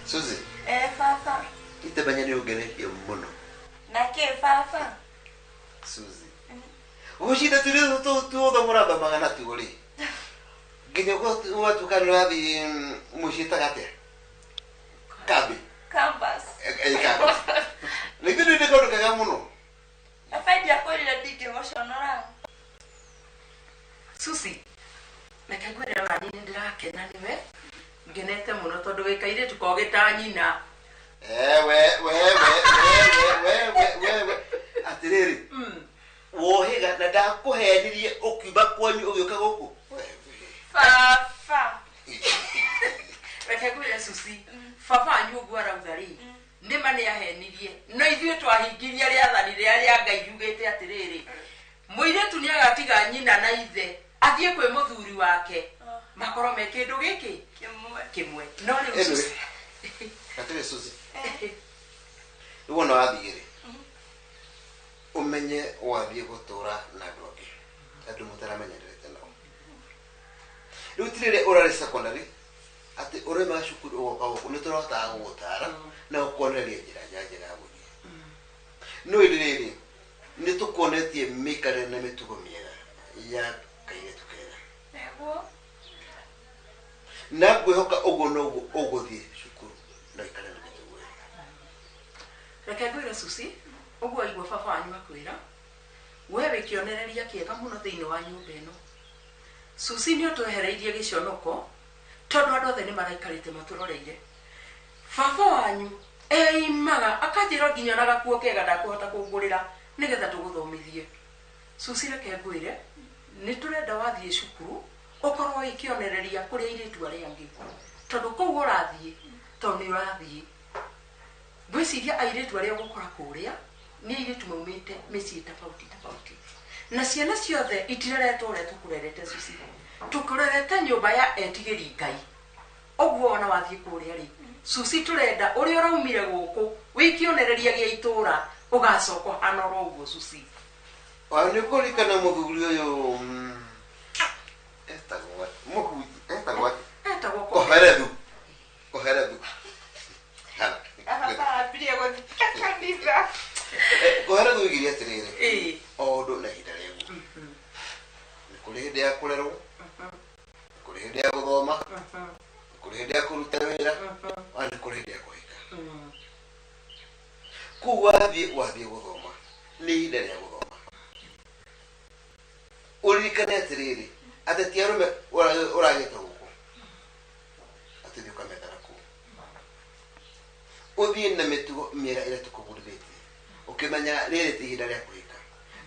Suzi. Papa. Itabanya ni ugerekia muno. Na ke papa? Suzi. Ushida tulizo tu muraba mangana tuoli. Ginyo ko watu kanwabi mushita kate. Kabi. Campus. Campus. Legendo de ko ka muno. Afadi akoli la dite moshonora. Susi. Nakagwira na nini ndirake na niwe. Ngenete muno tondu gikaire tukogeta nyina. We. Atiriri. Wohiga na ndakuhenirie ukiba kwanyu ugioka guku. Papa. Nakagwira Susi. Papa anyu gwara uthari. Ndima ni ahenirie. No ithuĩ twahingirie rĩathani rĩrĩa Ngai yugĩte atiriri. Mũirĩtu nĩ agatiga nyina na ithe athiĩ kwĩ mũthuri wake. Makoro me kindu giki kimwe. No rĩu Susi. Atire Susi. Uwona wathigire. Umenye wathie gutura na ndoke. Andu mutaramenyerete nao. Riu tirire urari secondary ati urema cukuru ugoka ni turota gutara na ukoneria njira njira guthie. No idiriri ni tukonetie mikare na mitugo miega ya kaire tukera. Nego. Na gwehoka ugo no uguthie cukuru na ikare na mitugo. Rekagwira Susi, ugo igwa baba wanyu akwira. Wewe kionereria kiega muno thiini wa nyumba ino. Susi ni otwehereirie gicionoko tondu andu othe ni maraikarite maturoreire. Baba wanyu eimaga akajira nginya na gakuo kega ndakuhota kungurira nigetha tuguthomithie. Susi reke ngwire ni turenda wathie cukuru ukorwo ikionereria kuria iritu aria angi tondu kou urathie tondu ni urathie. Gwiciria airitu aria gukora kuria ni airitu maumite micii tofauti. Na ciana ciothe itireretwo uria tukurerete Susi. Tukurerete nyumba ya etigiri Ngai. Oguo ona wathie kuria ri. Susi turenda uria uraumire guku wikionereria gia itura ugacoka hanoro uguo Susi. Wani kurikana muthuri uyu etagwa muhuji etagwa koheredu Papa bilia kwa kanisa. Koheredu igiria tirire odo na hidaregu kuri hindi ya kurerwo kuri hindi ya guthoma kuri hindi ya kuruta wira ani kuri hindi ya kuhika ku wathie guthoma ni hinda ria guthoma urikane atiriri ateti arume urageta guku atithio kametara ku uthie na mitugo miega ira tukugurithetie ukimenya riri ti hinda ria kuhika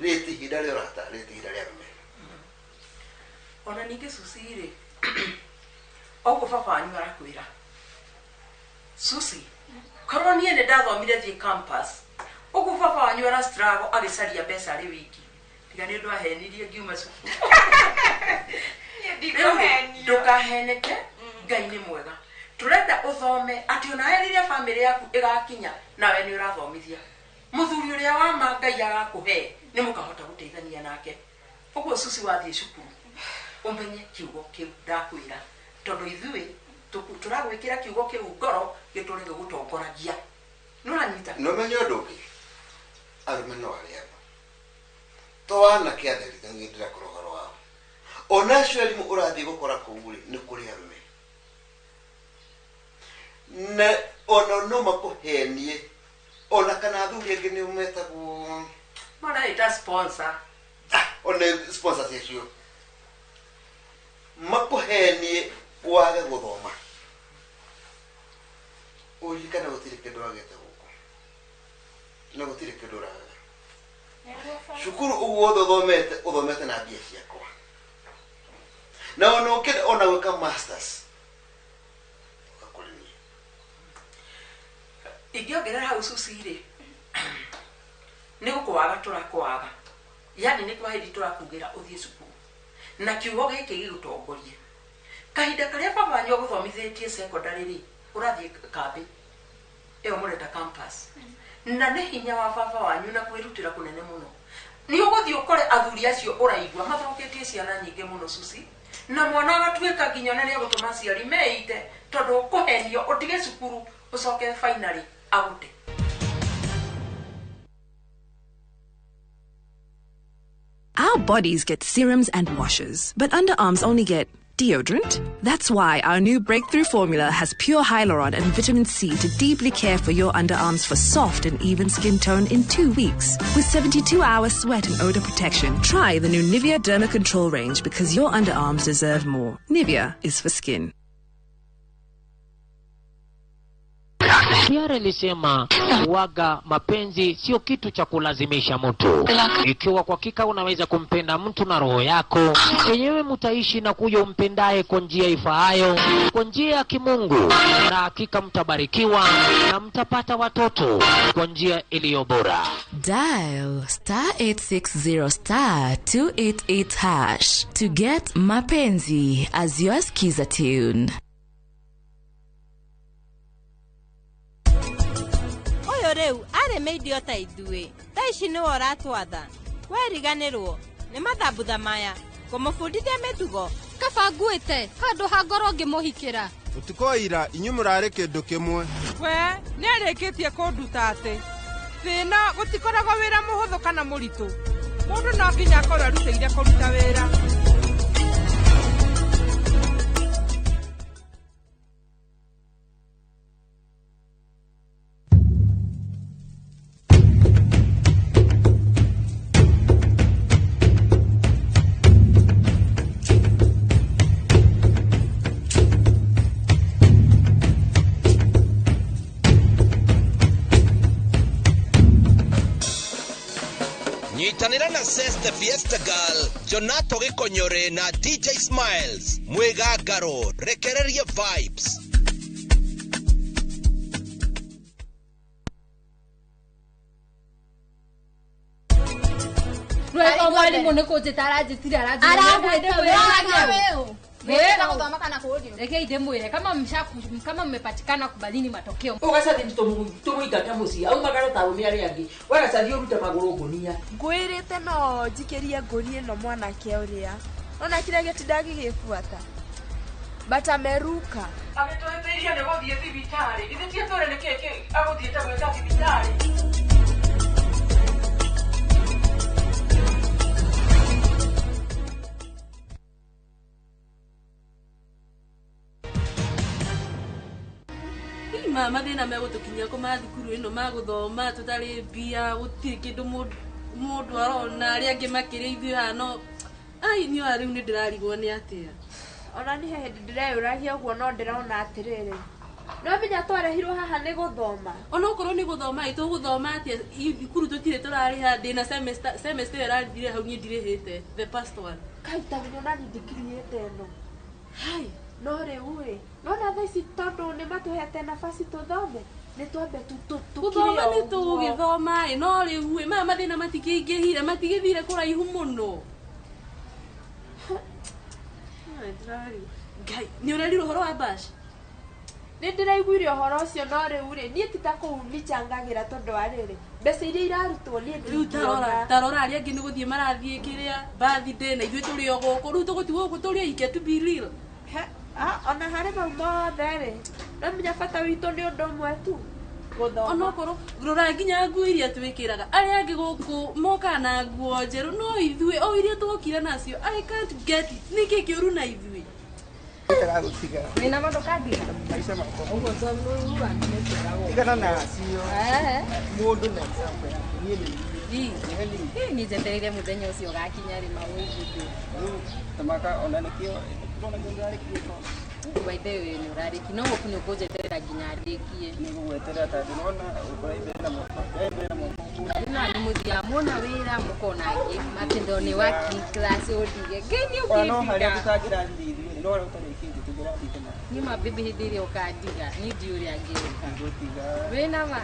riri ti hinda ria urata riri ti hinda ria rume. Ona ninge Susi ri oguo baba wanyu arakwira Susi korwo nie ni ndathomire thie campus oguo baba wanyu ara struggle agicaria mbeca ri wiki tiga ni ndu ahenirie ngiuma cukuru. Ndukaheneke Ngai ni mwega turenda uthome ati ona heriria family yaku igakinya nawe ni urathomithia muthuri uria wa Ngai agakuhe ni mukahota guteithania nake. Oguo Susi wathie cukuru umenye kiugo kiu ndakwira tondu ithui turagwikira kiugo kiu ngoro gituri gugutongoragia. Nuranyita No menyo nduki arume no aria twana kiatheri ngindira kurogoro wao ona shweli urathi gukora kuuri ni kuri arume na ona no makuhenie ona kana athuri angi ni umetagu mara ita sponsor ona sponsor sesio makuhenie wage guthoma urikana gutire kindu agete guku na gutire kindu raga shukuru uguo uthomete na mbia ciakwa na ona ukenda ona gwika masters ukakulinia ingiongerera hau Susi ri ni gukwaga turakwaga yani ni twahidi turakugira uthie cukuru na kiugo giki gigutongorie kahinda karia baba wanyu guthomithetie secondary ri urathie kambi iyo mureta campus na ni hinya wa baba wanyu na kwirutira kunene muno ni uguthie ukore athuri acio uraigwa mathoketie ciana nyingi muno Susi na mwana agatuika nginya na ria gutuma ciari meite tondu kuhenio utige cukuru ucoke finally out. Our bodies get serums and washes, but underarms only get deodorant. That's why our new breakthrough formula has pure hyaluron and vitamin C to deeply care for your underarms for soft and even skin tone in 2 weeks. With 72-hour sweat and odor protection, try the new Nivea Derma Control range because your underarms deserve more. Nivea is for skin. Kiara alisema waga mapenzi sio kitu cha kulazimisha mtu. Ikiwa kwa hakika unaweza kumpenda mtu na roho yako, wenyewe mtaishi na kuja umpendaye kwa njia ifaayo, kwa njia ya kimungu, na hakika mtabarikiwa na mtapata watoto kwa njia iliyo bora. Dial *860*288# to get mapenzi as your skiza tune. Reu are meidio ta idue taici ni oratwatha weriganirwo ni mathambutha maya kumufundithia mitugo kaba nguite handu ha ngoro ngimuhikira utikoira inyu murare kindu kimwe we nerikitie kunduta ati thina gutikoragwo wira muhuthu kana muritu mundu no nginya akorwo arutĩire kũruta wĩra. Nyitanira na Seste Fiesta Girl, Jonato Gikonyore na DJ Smiles, Mwegagaro, rekereria vibes. Rwego mwalimu niko jitaraji tira Reke ide mwire kama mmepatikana kubalini matokeo. Ugacathi tumuigata muci au magaro ta umi ari angi. Wagacathi urute maguru ngunia. Ngwirite no njikeria nguri no mwanake uria. Ona kira gitindagi gifuata. Bata meruka. Agitweteria ne gothie thibitari. Ithitie tore ne keke aguthiete gweta thibitari. Mama thina megutukinya ko mathukuru ino maguthoma tutari bia gutiri kindu mundu arona ari angi makiri ithu hano ai ni ari ni ndirarigwo ni atia ona ni hindi ndireyuragia uguo no ndirona atiriri no binya twarehirwo haha ni guthoma ona ukorwo ni guthoma itu guthoma atia ikuru tutire turari ha ndina semester yarandire hau ni ndirihite the past one kaita binyo nani ndikiriete no hai no rewe no na thaici tondu ni matuhete nafasi tuthome ni twambe tuthoma ni tugithoma no riu mama mathina matikingihire matigithire kuraihu muno ngai ni urariro horo wa bash ni ndiraiguire horo ucio no riu ri ni tita kuu nichangagira tondu ariri mbeca iria irarutwo ni tarora ari angi ni guthie marathie kiria birthday na ithuĩ turi o guku riu tugutigwo guku turi ike to be real ona hari mau mothe ri no menya bata witũ ni ũndũ ũmwe tu guthoma ona korwo rora nginya nguo iria twikiraga ari angi guku moka na nguo njeru no ithuĩ o iria twokira nacio I can't get it niki kiuru na ithuĩ nina mando kadi maisha mako ugo zamu wa igana na sio mundu na example ni jeterire muthenya ucio gakinya ri mawuiguthi tamaka ona nikio ndona ngari kiko waithe we ni urari kino gukunyo kujeterera nginya ndikie ni gugweterera ta ndona ukora ibera mo na ni muthia mona wira mukona ngi matindo ni wa class odige geni ukifika no haria tutagira ndiri no haria utari kingi tugira ndiri ni mabibi hidiri ukadiga ni diuri agirika ngotiga wena ma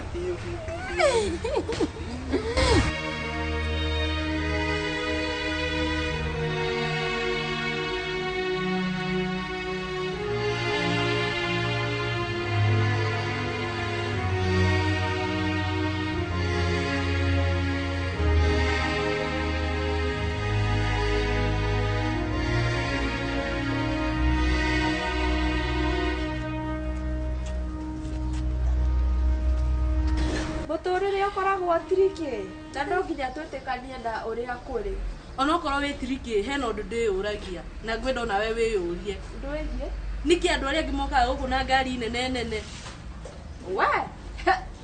nä å koragwo tiriki na no nginya twä tä kanie na å rä a kå rä onokorwo wä tiriki hena å ndå ndä å ragia na ngwenda onawe wä å rie ndå ä giä nä kä andå arä angä mokaga gå kå na ngari nene nene we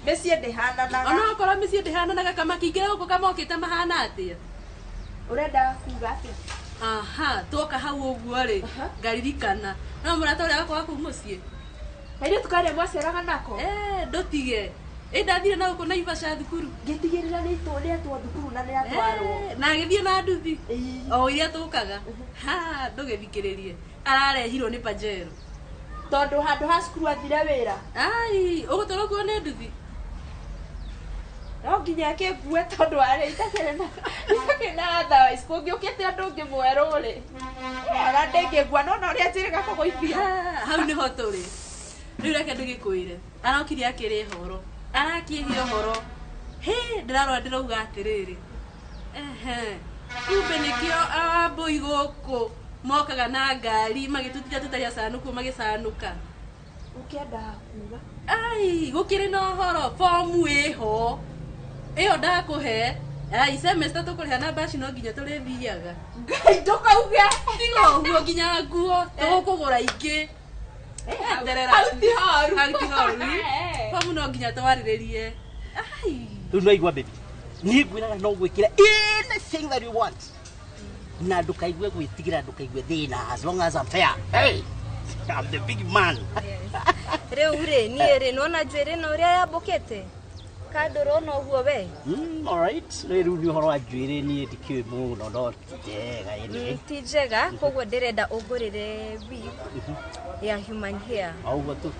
mä ciä ndä hananaga onokorwo mä ciä ndä hananaga kamakä gå kå kamokä te mahana atä a å renda kuga atä aha twoka hau å guo rä ngaririkana no må rata å rä a gakorwa kå u må ciä kairä tukarä mwaceraga nako ndå tige ä ndathire na gå kå Naivasha thukuru ngä tigä rä ra nä nä atwo thukuru na nä atwarwo na agä thiä na nduthi o iria tå kaga ndå gä thikä rä rie ararehirwo nä Pajero tondå handå ha cukuru athire wä ra ai å gå twarwo kuo nä nduthi no nginya kä ngue tondå arä itakä na otherwise kå ngä å kä te andå ngä mwerå rä ona ndä ngä ngua nona å rä a njä rä gakågåithia hau nä ho tå rä rä u reke ndå gä kwä re arokire akä rä horo arakä hia horo ndä rarora ndä rauga atä rä rä kumbe nä kä o ambå igå kå mokaga na ngari magä tå tira tå tarä acanå kuo magä canå ka å kä endaga kuga ai gå kä rä na horo bomu ä ho ä yo ndakå he semester tå kå rä ha na mbaci no nginya tå rä thiaga ngai ndå kauge tiga å guo nginya nguo tå gå kå gå ra ingä bomu no nginya twarä rä rie rä u no igua baby niä ngwä raga no gwä kä ra anything that you want na ndå kaigue gwä tigä ra ndå kaigue thä na as long as I'm fair hey I'm the big man rä u rä niä rä nona njuä rä na å rä a yambå kä te kandå rona å guo we rä u nä å horo wa njuä rä niä ndikä må no no njega ti njega koguo ndä renda å ngå rä re ya human hair auguo tu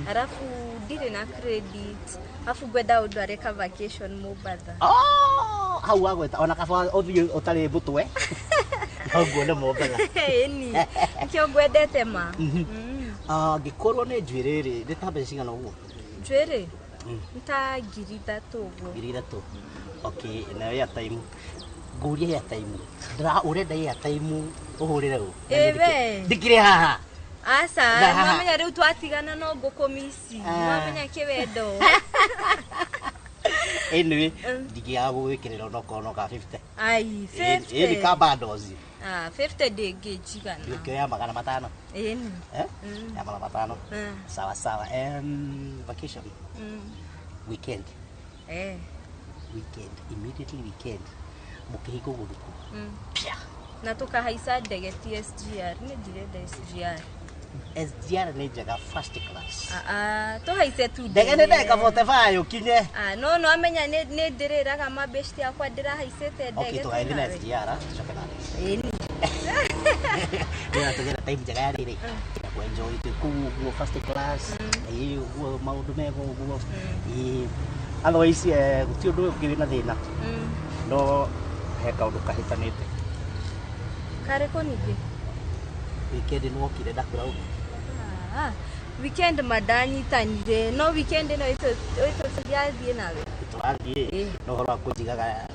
arafu ndirä na credit arafu ngwenda å ndå areka vacation Mombasa hau wagweta ona kaba å thiä å tarä mbå twe noguo nä Mombasa ni kä o ngwendete ma ngä korwo nä njuä rä rä nä ta mbeca cigana å guo njuä rä nä ta 3,000 guo 3,000 nayo ya time ngå ria ya time å renda ya time å hå rä re å ndikä rä haha asa mamenya rä u twatigana no ngå kå mici mamenya kä wendo anyway ndingä ga gå gä kä rä ra onokorwo no ka 50 ai 50 ka bandozi 50 ndä ngä njigana kä ya 500 ĩni ya 500 sawa sawa vacation weekend immediately weekend må kä hingå gå ruku na tå kahaica ndege ti SGR nä ndirenda SGR nä njega first class tå haice tu ndege nä ndeka 45 å kinye no amenya nä ndä rä raga mabesti yakwa ndä rahaicä te ndege tå gaithä na SGR coke na nä tå gera time njega ya rä rä enjoy the cool first class guo maundu mega guo otherwise guti undu ngiri na thina no he kaundu kahitanite kare ko nige weekend no kire ndakura ugu weekend madani tanire no weekend no ito sijathie nawe twathie no horo akujigaga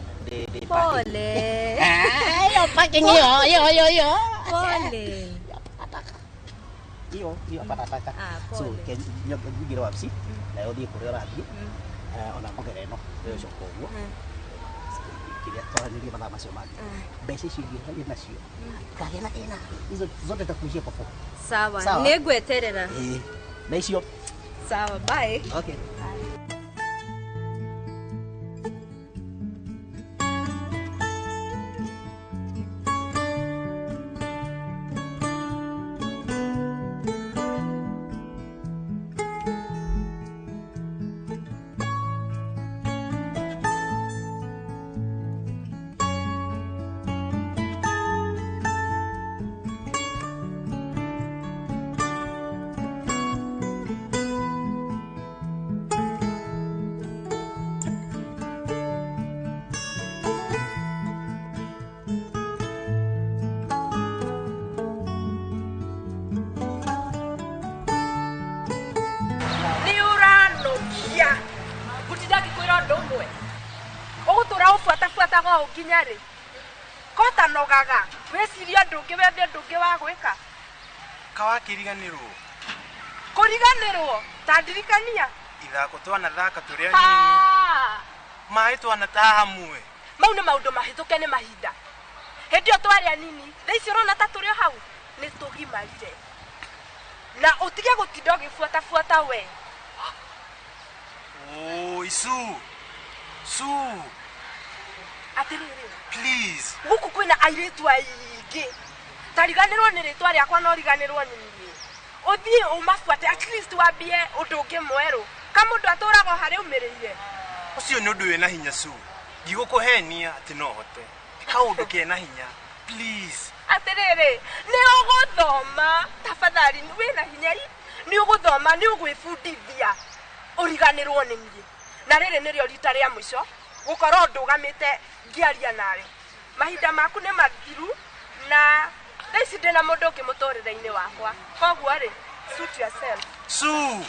pole yo parking yo pole iyo patataka so ken yo ngira wapsi na yo thie kuria rathi ona mogere no yo coko guo kiria twaranĩrie mathaa macio mangĩ mbeca icio ingĩ harĩ nacio kagĩa na thĩna izo zote takuishia popo sawa nĩ ngweterera na icio sawa bye okay nginya ri kota nogaga weciria ndungi wethe ndungi wa gwika kawakiriganirwo kuriganirwo ta ndirikania ithako twana thaka turi anini Maĩ twanataha hamwe. Mau nĩ maũndũ mahĩtũke nĩ mahinda. Hĩndĩ ĩyo twarĩ anini, thaa ici ũrona ta tũrĩ o hau, nĩ tũgimarire. Na ũtige gũtinda ũgĩbuatabuata we. Oh, Su. Atĩrĩrĩ. Please. Gũkũ kwĩna airĩtu aingĩ. Tariganĩrwo nĩ rĩtwa rĩakwa na ũriganĩrwo nĩ niĩ. Ũthiĩ ũmabuate, at least wambie ũndũ ũngĩ mwerũ. Ka mũndũ atũraga harĩa umĩrĩire. Ũcio nĩ ũndũ wĩna hinya Su. Ndigũkũhenia atĩ no hote. Kaũndũ kena hinya. Please. Atĩrĩrĩ, nĩ ũgũthoma. Tafadhali wĩna hinya nĩ ũgũthoma, nĩ ũgwĩbundithia. Ũriganĩrwo nĩ niĩ. Na rĩrĩ nĩrĩo rita rĩa mũico gũkorwo ndũgamĩte ngĩaria nawe. Mahinda maku nĩ mathiru na thaa ici ndĩna mũndũ ũngĩ mũtũrĩre-inĩ wakwa. Koguo rĩ, suit yourself. Su.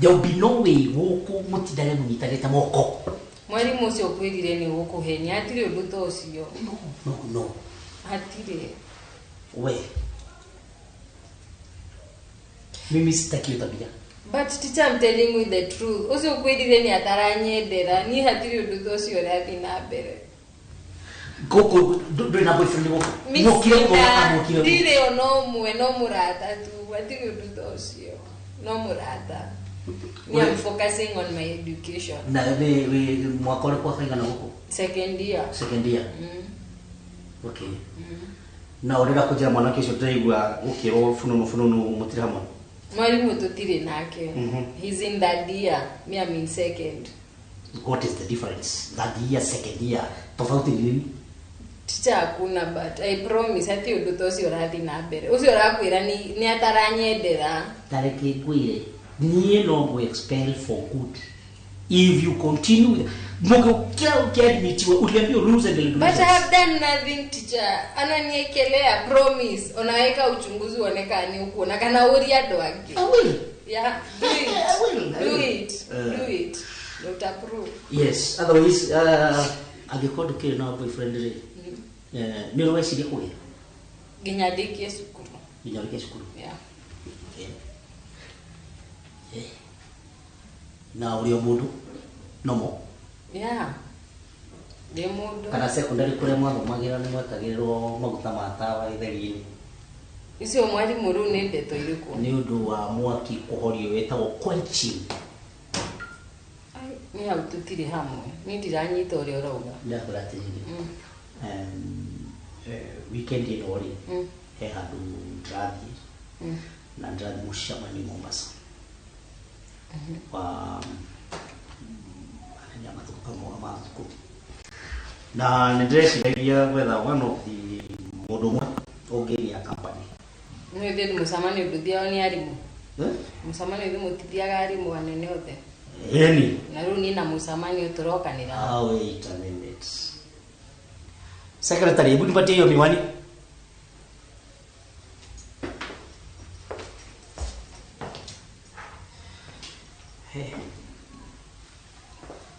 There will be no way woko mutidare munyitarite moko. Mwalimu ucio kwirire ni gukuhenia atire undu to ucio. No. Atire. We. Mimi sitaki tabia. But teacher, I'm telling you the truth. Ucio kwirire ni ataranyendera ni hatire undu to ucio rathi na mbere. Goko do na boyfriend woko. Mokire go dire ono mwe no murata tu atire undu to ucio. No murata. I'm focusing on my education. Na we mwaka ule kwa kainga na huko. Second year. Okay. Na urira kujira mwanake ucio ndaigwa ukiro fununu mutira hamwe. Mwalimu tutire nake. He's in that year, me I'm in second. What is the difference? That year, second year, tofauti nini? Teacher hakuna, but I promise hati undu to ucio rathi na mbere. Ucio rakwira ni ataranyendera. Tareke kwire. Niye no go expel for good. If you continue, mogo kia admitiwe uliambia lose the lose. But I have done nothing, teacher. Ananiekelea promise. Unaweka uchunguzi uonekane huko na kana uria doagi. I will. Yeah, do it. I will. Do it. Not approve. Yes, otherwise agikodo kile na boyfriend re. Ni rowe sile kwa. Ginyadike sukuru. Yeah. Okay. Na uri omundu nomo. Yeah. De mundu. Kana secondary kule mwana magira ni mwakagirwo maguta matawa itheri-ini. Icio mwalimu ru ni ndeto iriku. Ni undu wa mwaki kuhorio wetagwo quenching. Ni hau tutire hamwe. Ni ndiranyita uria urauga. Ndakuratiririe. Weekend ino ri. He handu ndathi. Na ndathi mucamani Mombasa. Na nindeciria gwetha one of the mundu mwe ungiria company. Ni ndi musamani nduthia ni arimu. Musamani ndi mutithiaga arimu anene othe. Eni. Na riu ni na musamani uturokanira. Wait a minute. Secretary, hebu nipatie hiyo miwani.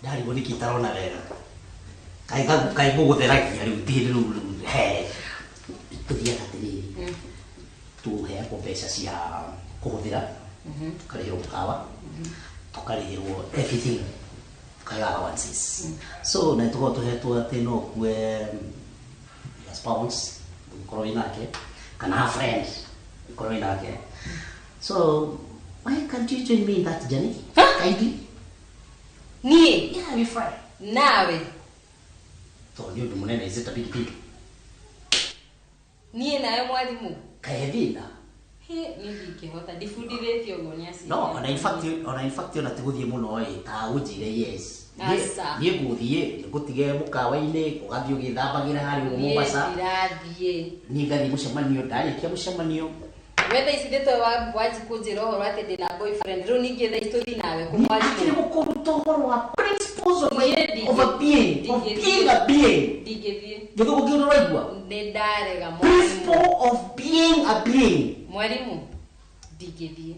Dari boni kita rona wega. Kai guguthera kinya riu tiri riu tuthia katiri. Tu he ko pesa cia kuhuthira. Tukarihirwo kawa. Tukarihirwo everything. Kaya allowances. So na tuko tuhetwo ati no kwe spouse korwo inake kana friend korwo inake. So why can't you join me in that journey? Kindly. Ni? Yeah, we fine. Nawe. So you do munene is it a big deal? Ni nawe mwalimu. Kaethina. He ni ndikihota ndifundithitio gonyasi. No, ona in fact ona tiguthie muno ta ujire yes. Asa. Ni guthie ngutige mukawa-ini ugathie ugithambagira hari Mombasa. Ndirathie. Ni ngathie mucemanio ndarikia mucemanio Whether isitete waji kujira horo ati ndina boyfriend ru ningi tha ituthi nawe kumwaji kile gukuruta horo wa principles of a being a being digithie githugu kiuno raigua ne darega mo principle of being a being mwalimu digithie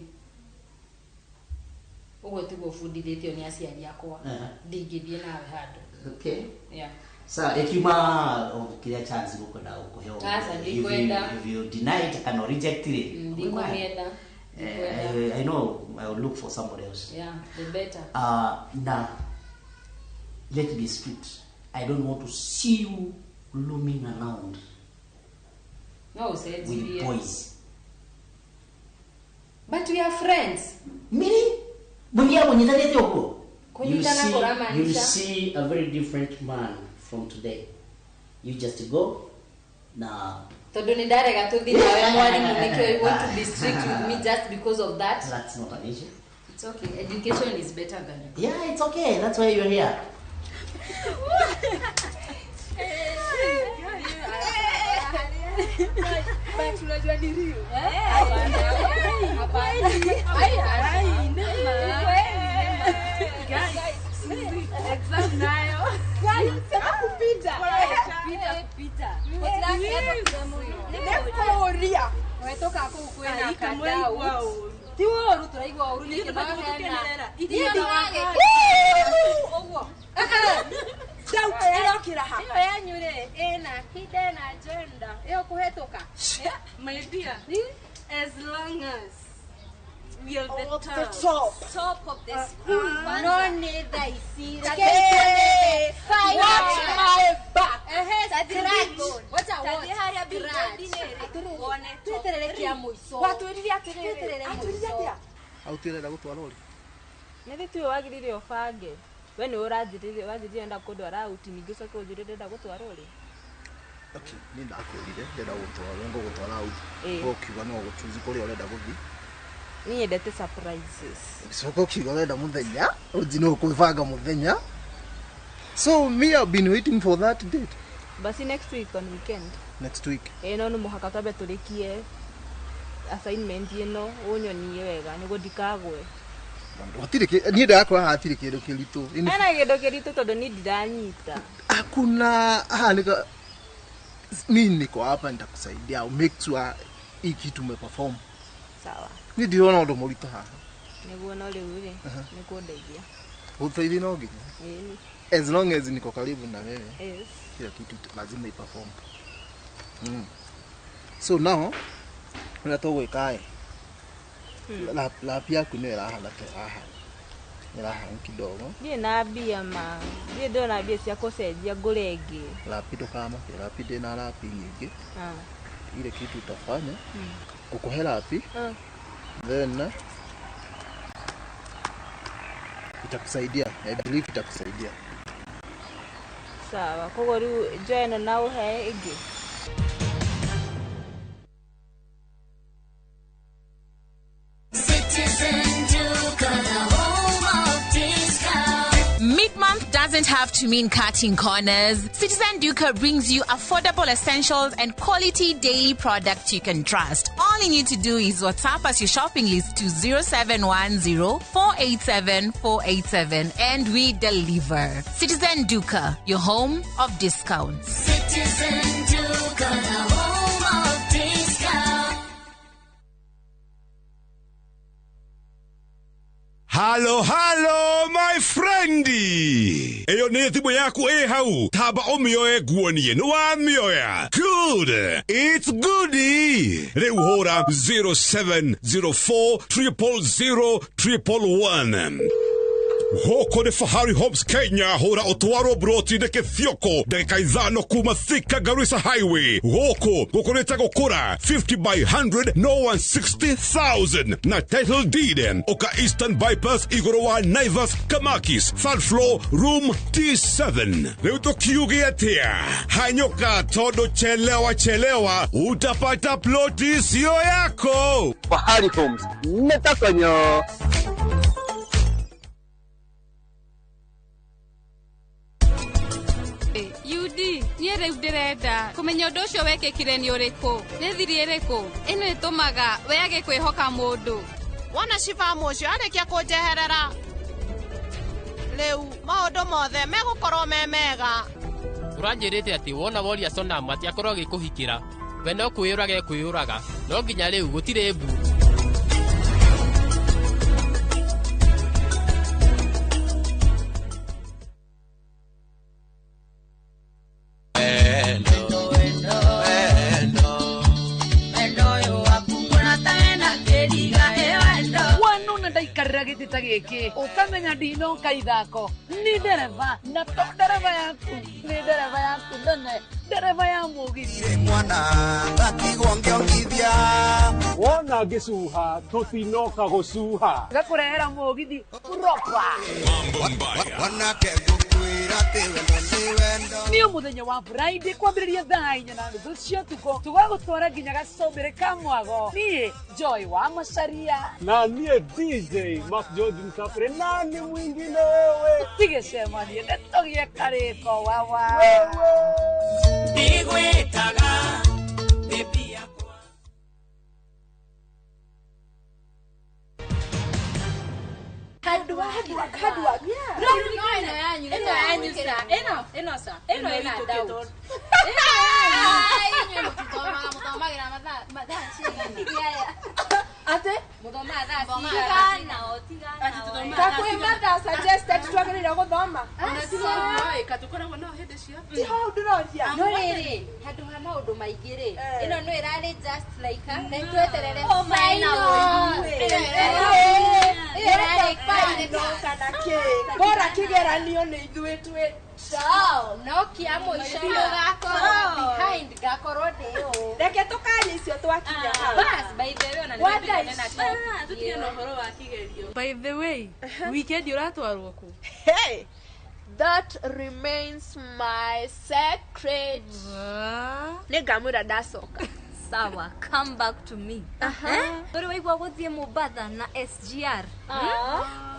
ugo tugo fundithitio ni aciari akwa digithie nawe handu okay yeah so ekima kilia chance guko na ukuheo if you deny it can reject it I know I will look for somebody else. Yeah, the better. Now, let me speak. I don't want to see you roaming around. No, said with boys. But we are friends. Me? You see a very different man from today. You just go now. Todo ni darega to dina we mwalimu nikyo you want to be strict with me just because of that. That's not an issue. It's okay. Education is better than it. Yeah, it's okay. That's why you're here. But unajua ni Rio. Exam nayo. Kupita. Nekoria. Wetoka hapo kwenda kadau. Tiwo rutura igwa uruni kibana. Idio wake. Ogwo. Doubt irokira ha. Iyo yanyure ena hidden agenda. Iyo kuhetoka. My dear. As long as we are the top of the school. No need I see. Okay. Watch my back. What I want. Tutererekia muico. Watwiriria atiriri. Autirera gutwara uri. Nethi tu wagirire ofange. We ni uranjirire enda kundwara uti ningi coke unjirire enda gutwara uri. Okay, ni ndakwirire ndenda gutwara ngo gutwara uti. Gokiuga no gutuzi kuri urenda guthi. Ni nyendete surprises. Soko kiuga urenda muthenya, uthi no kubanga muthenya. So me I've been waiting for that date. Basi next week on weekend. Next week. No no muhaka tabe tulikie assignment yeno unyonie wega nigo ndikagwe. Watirike ni ndakwa hatire kindu kiritu. Ana kindu kiritu tondu ni ndiranyita. Hakuna nika mimi niko hapa nitakusaidia. I'll make sure hii kitu umeperform. Sawa. Ni ndiona ndo murito haha. Niguo no riu ri nikuo ndeithia. Uthaidi no nginya. As long as niko karibu na wewe. Yes. Kila kitu lazima iperform. So now unatoa ikae. La pia kuna raha na raha. Raha kidogo. Ni na bia ma. Ni ndo na bia cia kucenjia ngurenge. La pido kama la pide na la nyingi. Ile kitu utafanya. Uko happy. Then itakusaidia. I believe itakusaidia. Sawa, kogo riu join na uhe igi. Mid-month doesn't have to mean cutting corners. Citizen Duca brings you affordable essentials and quality daily products you can trust. All you need to do is WhatsApp us your shopping list to 0710-487-487 and we deliver. Citizen Duca, your home of discounts. Citizen Duca, the home of discounts. Hello, my friendy. Eyo ne thimu yaku hau. Taba omioe guonie. Nwa mioya. Good. It's goody. Reu hora 0704 Hoko de Fahari Homes Kenya hora otwaro broti de Kethioko de Kaizano kuma Thika Garissa Highway. Hoko gokoreta gokora 50 by 100 no 160,000 na title deed oka Eastern Bypass Igorowa Naivas Kamakis third floor room T7. Leuto kiugi atia hanyoka todo chelewa utapata ploti sio yako. Fahari Homes netakanyo. Yudi, niĩ rĩu ndĩrenda kũmenya ũndũ ũcio wekĩkire nĩ ũrĩkũ, nĩ thiri ĩrĩkũ ĩno ĩtũmaga weyage kwĩhoka mũndũ. Wona cibamu ũcio arĩkia kũnjeherera rĩu maũndũ mothe megũkorwo me mega. Ũranjĩrĩte atĩ wona woria Sonam atiakorwo agĩkũhikĩra we no kwĩyũraga ekwĩyũraga, no nginya rĩu gũtirĩ mbu. Ndaikarĩra gĩtĩ ta gĩkĩ ũkamenya ndinoka ithako nĩ ndereba na to ndereba yaku nĩ ndereba yaku nene ndereba ya mũgithi mwana ngatigwo ngĩongithia wona ngĩcuha tũtinoka gũcuha gakũrehera mũgithi propa wanake ngũkwĩra atĩ wendo nĩ wendo nĩ mũthenya wa Friday kwambĩrĩria thaa 4:30 cia ũtukũ tũgagũtwara nginya gacombĩrĩ ka mwago niĩ Joy wa Macharia na niĩ DJ Mark George Msafiri na ni mwingine wewe tigĩcemanie nĩtũgĩe karĩko wawa ndigwĩtaga baby yakwa Hard work. No, ino yanyu sa. Ino ina doubt. Ai, mutomagira mathaa cigana. Ate? Muthoma thaa cigana. Kakwĩmata suggested twagĩrĩire gũthoma. Katukoragwo nao hĩndĩ ciothe. Ti hau ndĩroria. No rĩrĩ, handũ ha maũndũ maingĩ rĩ, ĩno no ĩrarĩ just like tweterere bora kĩgeranio nĩ ithuĩ twĩ no kia mũico gakorwo behind gakorwo ndĩyo reke tũkanye icio twakinya bas by the way ona tũtige na ũhoro wa kĩgerio. By the way, weekend ũratwarwo kũ? Hey, that remains my secret. Nĩngamwĩra ndacoka. Sawa, come back to me. Tori waigua gũthiĩ Mombasa na SGR.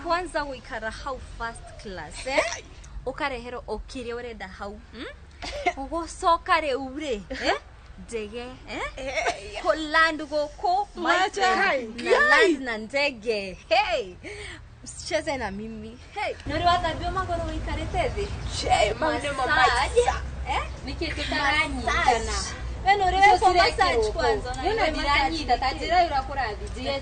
Kwanza gũikara hau first class, ũkareherwo ũkĩrĩa ũrenda hau. Ũgũcoka rĩu rĩ, ndege, kũland gũkũ, land na ndege. Hey, usicheze na mimi. Hey, nori wathambio magoro ũikarĩte thĩ. Mane mamaisa. Niki tutaranyitana. Eno rĩwe for massage kwanza. Yona ndiranyita tajira yura kurathi. Ya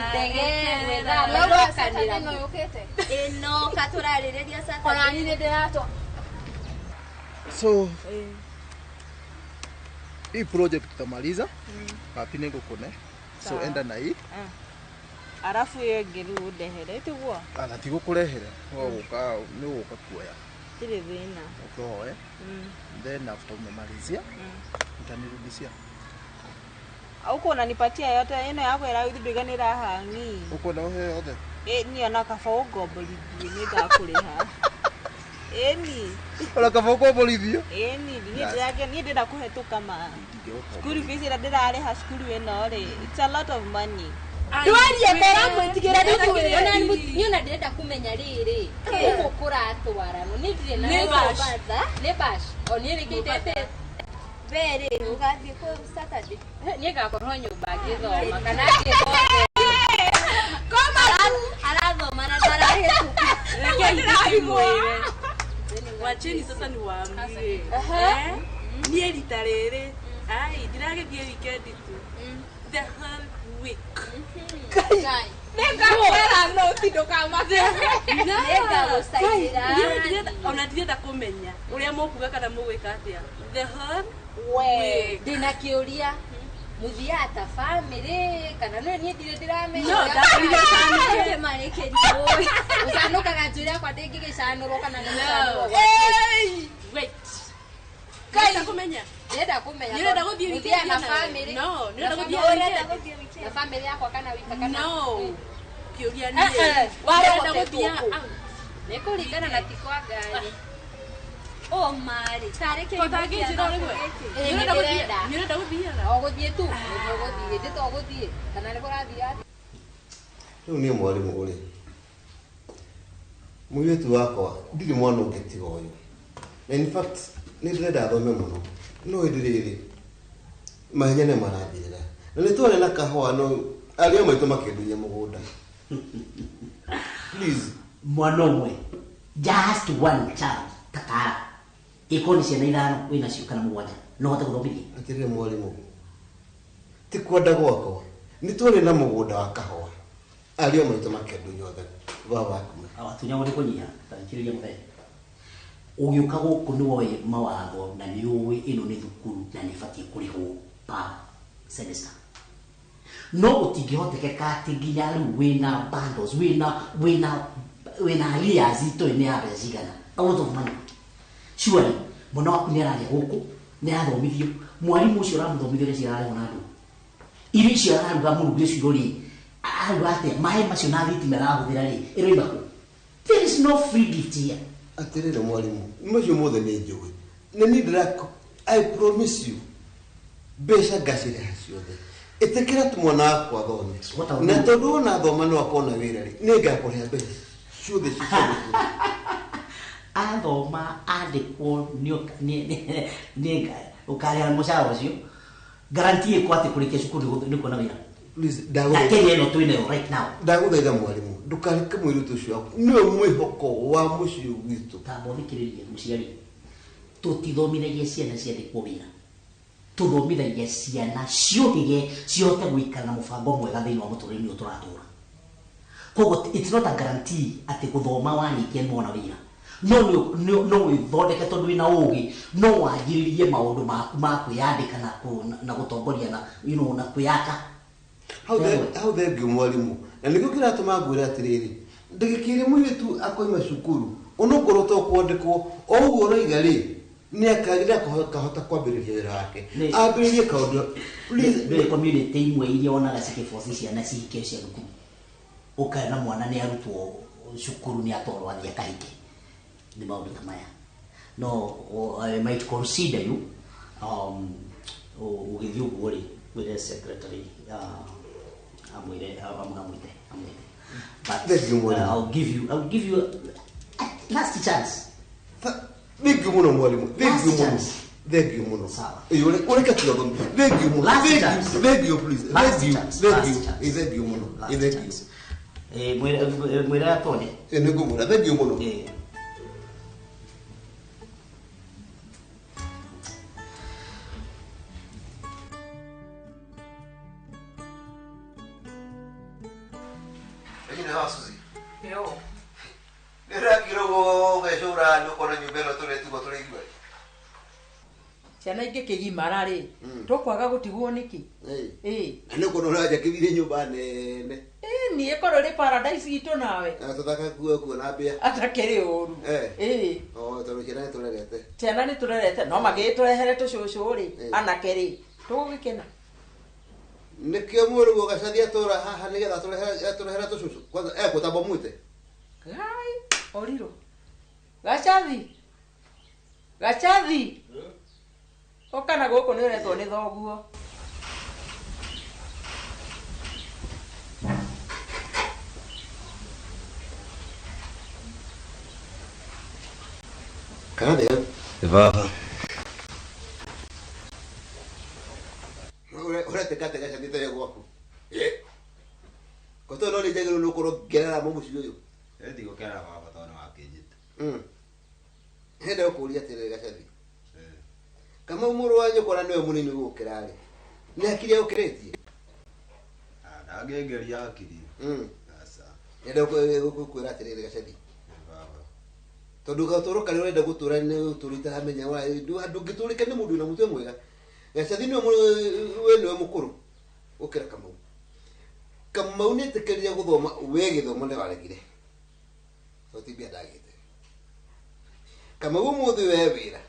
ndege wetha marokanira. Eno yokete. Eno katurarĩrĩria sasa. Ona nini ndĩratwa. So hii project tutamaliza hapi nengo kone. So enda na hii. Arafu yenge rĩu ndehere tiguo. Ana tigo kurehere. Woka ni woka kuoya. Tire thina. Utoe. Then after umemalizia utanirudishia. Auko unanipatia yote ino yako ila ndwiganira hangi. Uko na wewe yote? Ni ona kaba ugombolithie ni ngakuriha. Eni. Ola kaba ugombolithie? Eni, ni ndira kuhetuka ma. School fees ira ndirarĩha school ĩno rĩ. It's a lot of money. Ndwarie mbera mwĩtigĩra niĩ ona ndĩrenda kũmenya rĩrĩ ũguo kũratwarano nĩ ndirĩ na nĩ bash o niĩ rĩngĩtete berĩ ũgathiĩ kũ Saturday niĩ ngakorwo nyũmba ngĩthoma kana ngĩthoma arathoma na ndarahĩtũka reke imwĩre wacheni sasa ni waambie niĩ rita rĩrĩ ai ndiragĩthiĩ weekend tu the whole week. Nega kwera no tindo kama. Nega gũcaira. Ona ndirenda kũmenya ũrĩa mũkuga kana mũgwĩka atĩa. The whole week. Ndĩna kĩũria. Mũthia ta family kana no niĩ ndirĩ ndiramenya. No, ndakwĩra family marĩkĩrio. Ũcanũkaga njĩra kwa ndĩngĩgĩcanũrwo kana nĩ mũcanũrwo. Wait. Nĩrenda kũmenya. Nĩrenda gũthiĩ weekend na family. No, nĩrenda gũthiĩ weekend. Na family yakwa kana wika kana. No. Kĩũria nĩ. Nĩrenda gũthiĩ. Nĩkũringana na tikwa ngari. Oh mari, tareke kotangĩnjĩra rĩmwe. Nĩrenda gũthiĩ. O gũthiĩ tu. Gũthiĩ, ndĩtogũthiĩ. Kana nĩ kũrathiĩ atĩ. Rĩu niĩ mwarimũ ũrĩ. Mũirĩtu wakwa ndirĩ mwana ũngĩ tiga ũyũ. In fact, ni ndĩrenda athome mũno no ndirĩrĩ mahenya nĩ marathirĩra na nĩ twarĩ na kahũa no arĩa maitũ makĩndunya mũgũnda. Please mwana ũmwe just one child takara ikoni ciana ithano wĩna cio kana mũgwanja no hote gũthomithia. Atĩrĩrĩ mwarimũ, ti kwenda gwakwa nĩ twarĩ na mũgũnda wa kahũa arĩa maitũ makĩndunya othe baba awatunya wone kũnyiha tarĩkĩrĩria mũthenya ũgĩũka gũkũ nĩ woĩ mawatho na nĩ ũĩ ĩno nĩ thukuru na nĩ batiĩ kũrĩhwo per semester no gũtingĩhotekeka atĩ nginya rĩu wĩna bundles wĩna arrears itoĩ-inĩ ya mbeca cigana out of money. Surely mwana waku nĩ ararĩa gũkũ nĩ arathomithio mwarimũ ũcio ũramũthomithia ũrĩa cirarĩhwo na andũ irio icio araruga mũrugi ũcio rĩ aruga atĩa maĩ macio na thitima arahũthĩra rĩ ĩroima kũ? There is no free gift here. Atĩrĩrĩ mwarimũ macio mothe nĩ njũĩ na nĩ ndĩrako I promise you mbeca ngacirĩha ciothe ĩtĩkĩra tu mwana wakwa athome na tondũ ona athoma no akona wĩra rĩ nĩ ngakũrĩha mbeca ciothe ciothe athoma andĩkwo nĩ ũkarĩha mũcara ũcio guarantee ĩkwo atĩ kũrĩkia cukuru nĩ kuona wĩra na Kenya ĩno twĩnayo right now. Ndagũthaitha mwarimũ ndũkareke mũirĩtu ũcio waku nĩwe mwĩhoko wa mũciĩ witũ. Tamba ũthikĩrĩrie mũciari tũtithomithagia ciana ciandĩkwo wĩra tũthomithagia ciana ciũhĩge cihote gũikara na mũbango mwega thĩinĩ wa mũtũrĩre ũyũ tũratũra. Koguo it's not a guarantee atĩ gũthoma warĩkia nĩwona wĩra no wĩthondeke tondũ wĩna ũũgĩ no wanjĩrĩrie maũndũ maku ma kwĩyandĩka na gũtongoria na kwĩyaka. Hau thengio mwarimũ na nĩguo kĩratũma ngwĩre atĩrĩrĩ ndagĩkĩre mũirĩtu akoima cukuru onokorwo to kwandĩkwo o ũguo ũroiga rĩ nĩ akagĩra kahota kwambĩrĩria wĩra wake ambĩrĩrie kaũndũ ndĩ community imwe iria onaga cikĩboci ciana cihikio cia thukuru ũkaona mwana nĩ arutwo cukuru nĩ atwarwo athiĩ akahike nĩ maũndũ ta maya no I might consider you ũgĩthiĩ ũguo rĩ wĩre secretary amwĩte but I'll give you a last chance. Thank you muno mwalimu. Thank you muno. Sawa. Ureka kidogo. Thank you muno. Thank you please. Thank you muno. Mwira atone. Nego muno. Thank you muno. Yo. Era kirogo geshura nukona nyumbeno tole tuko tole igwe. Ciana ingĩkĩgimara rĩ tũkwaga gũtigwo nĩkĩ? Nĩ kono raja kĩthire nyũmba nene. Niĩ korwo rĩ paradise itũ nawe. Tũthaka kuo na mbia. Atakĩrĩ ũru. Tondũ ciana nĩtũrerete. Ciana nĩtũrerete no magĩtũrehere tũcũcũ rĩ anake rĩ tũgũgĩkena. Nĩkĩo mũrũgo gacathia tũra haha nĩgetha tũrehera tũcũcũ. Kwanza kũtamba mwite. Gai oriro. Gachathi. Okana gũkũ nĩ ũretwo nĩ thoguo. Kana de. Baba. Ora te kate gacha dito yo guapo. Koto no le llega no koro gerara mo mucio. Digo que era baba tono akijit. Henda okuria tere gacha di. Kama umuru wanyu kora niwe munini gukira ri. Ni akiri ukiretie. Ndagegeria akiri. Asa. Henda okukwira tere gacha di. Tondu gatoroka rero enda gutura ni uturita amenya wa andu giturika ni mundu na mutwe mwega. Gacathi ni we niwe mukuru ukira Kamau ni tekeria guthoma we githomo ni waregire. Totibia ndagite. Kamau muthe we wira.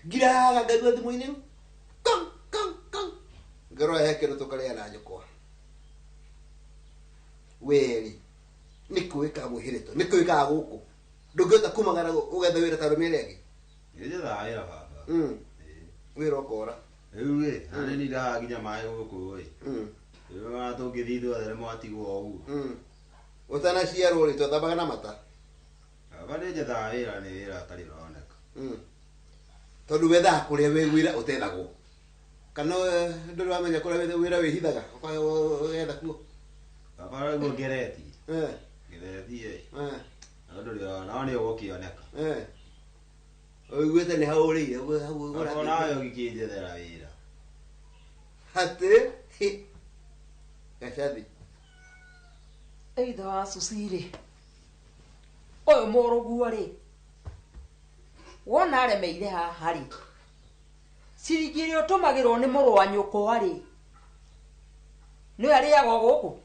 Gira gagadwa thimu-ini. Ngaro yake ndo tukaria na nyukwa. Weri. Nikuika muhirito. Nikuika guku. Ndũngĩhota kumagara ũgethe wĩra ta rũmĩrĩ ĩngĩ. Nĩndĩraĩra baba. Wĩra ũkora. Rĩu rĩ, nĩ nĩndaga nginya maĩ gũkũ ĩ. Rĩu tũngĩthiĩ ithuothe mwatigwo ũguo. Ũtanaciarwo rĩ twathambaga na mata. Baba nĩ njethaga wĩra nĩ wĩra atarĩ ũroneka. tondu wetha kuria we wira utethagwo kana ndu wamenya kuria wira wihithaga getha kuo abara go gereti gereti ndu rio naone ugukioneka oigwete ni haurire hau nayo gikijethera wira hati gacathi either wa Susire oyo muruguo ri wona aremeire haha ri ciringi ri utumagirwo ni muru wa nyukwa ri niwe ariago guku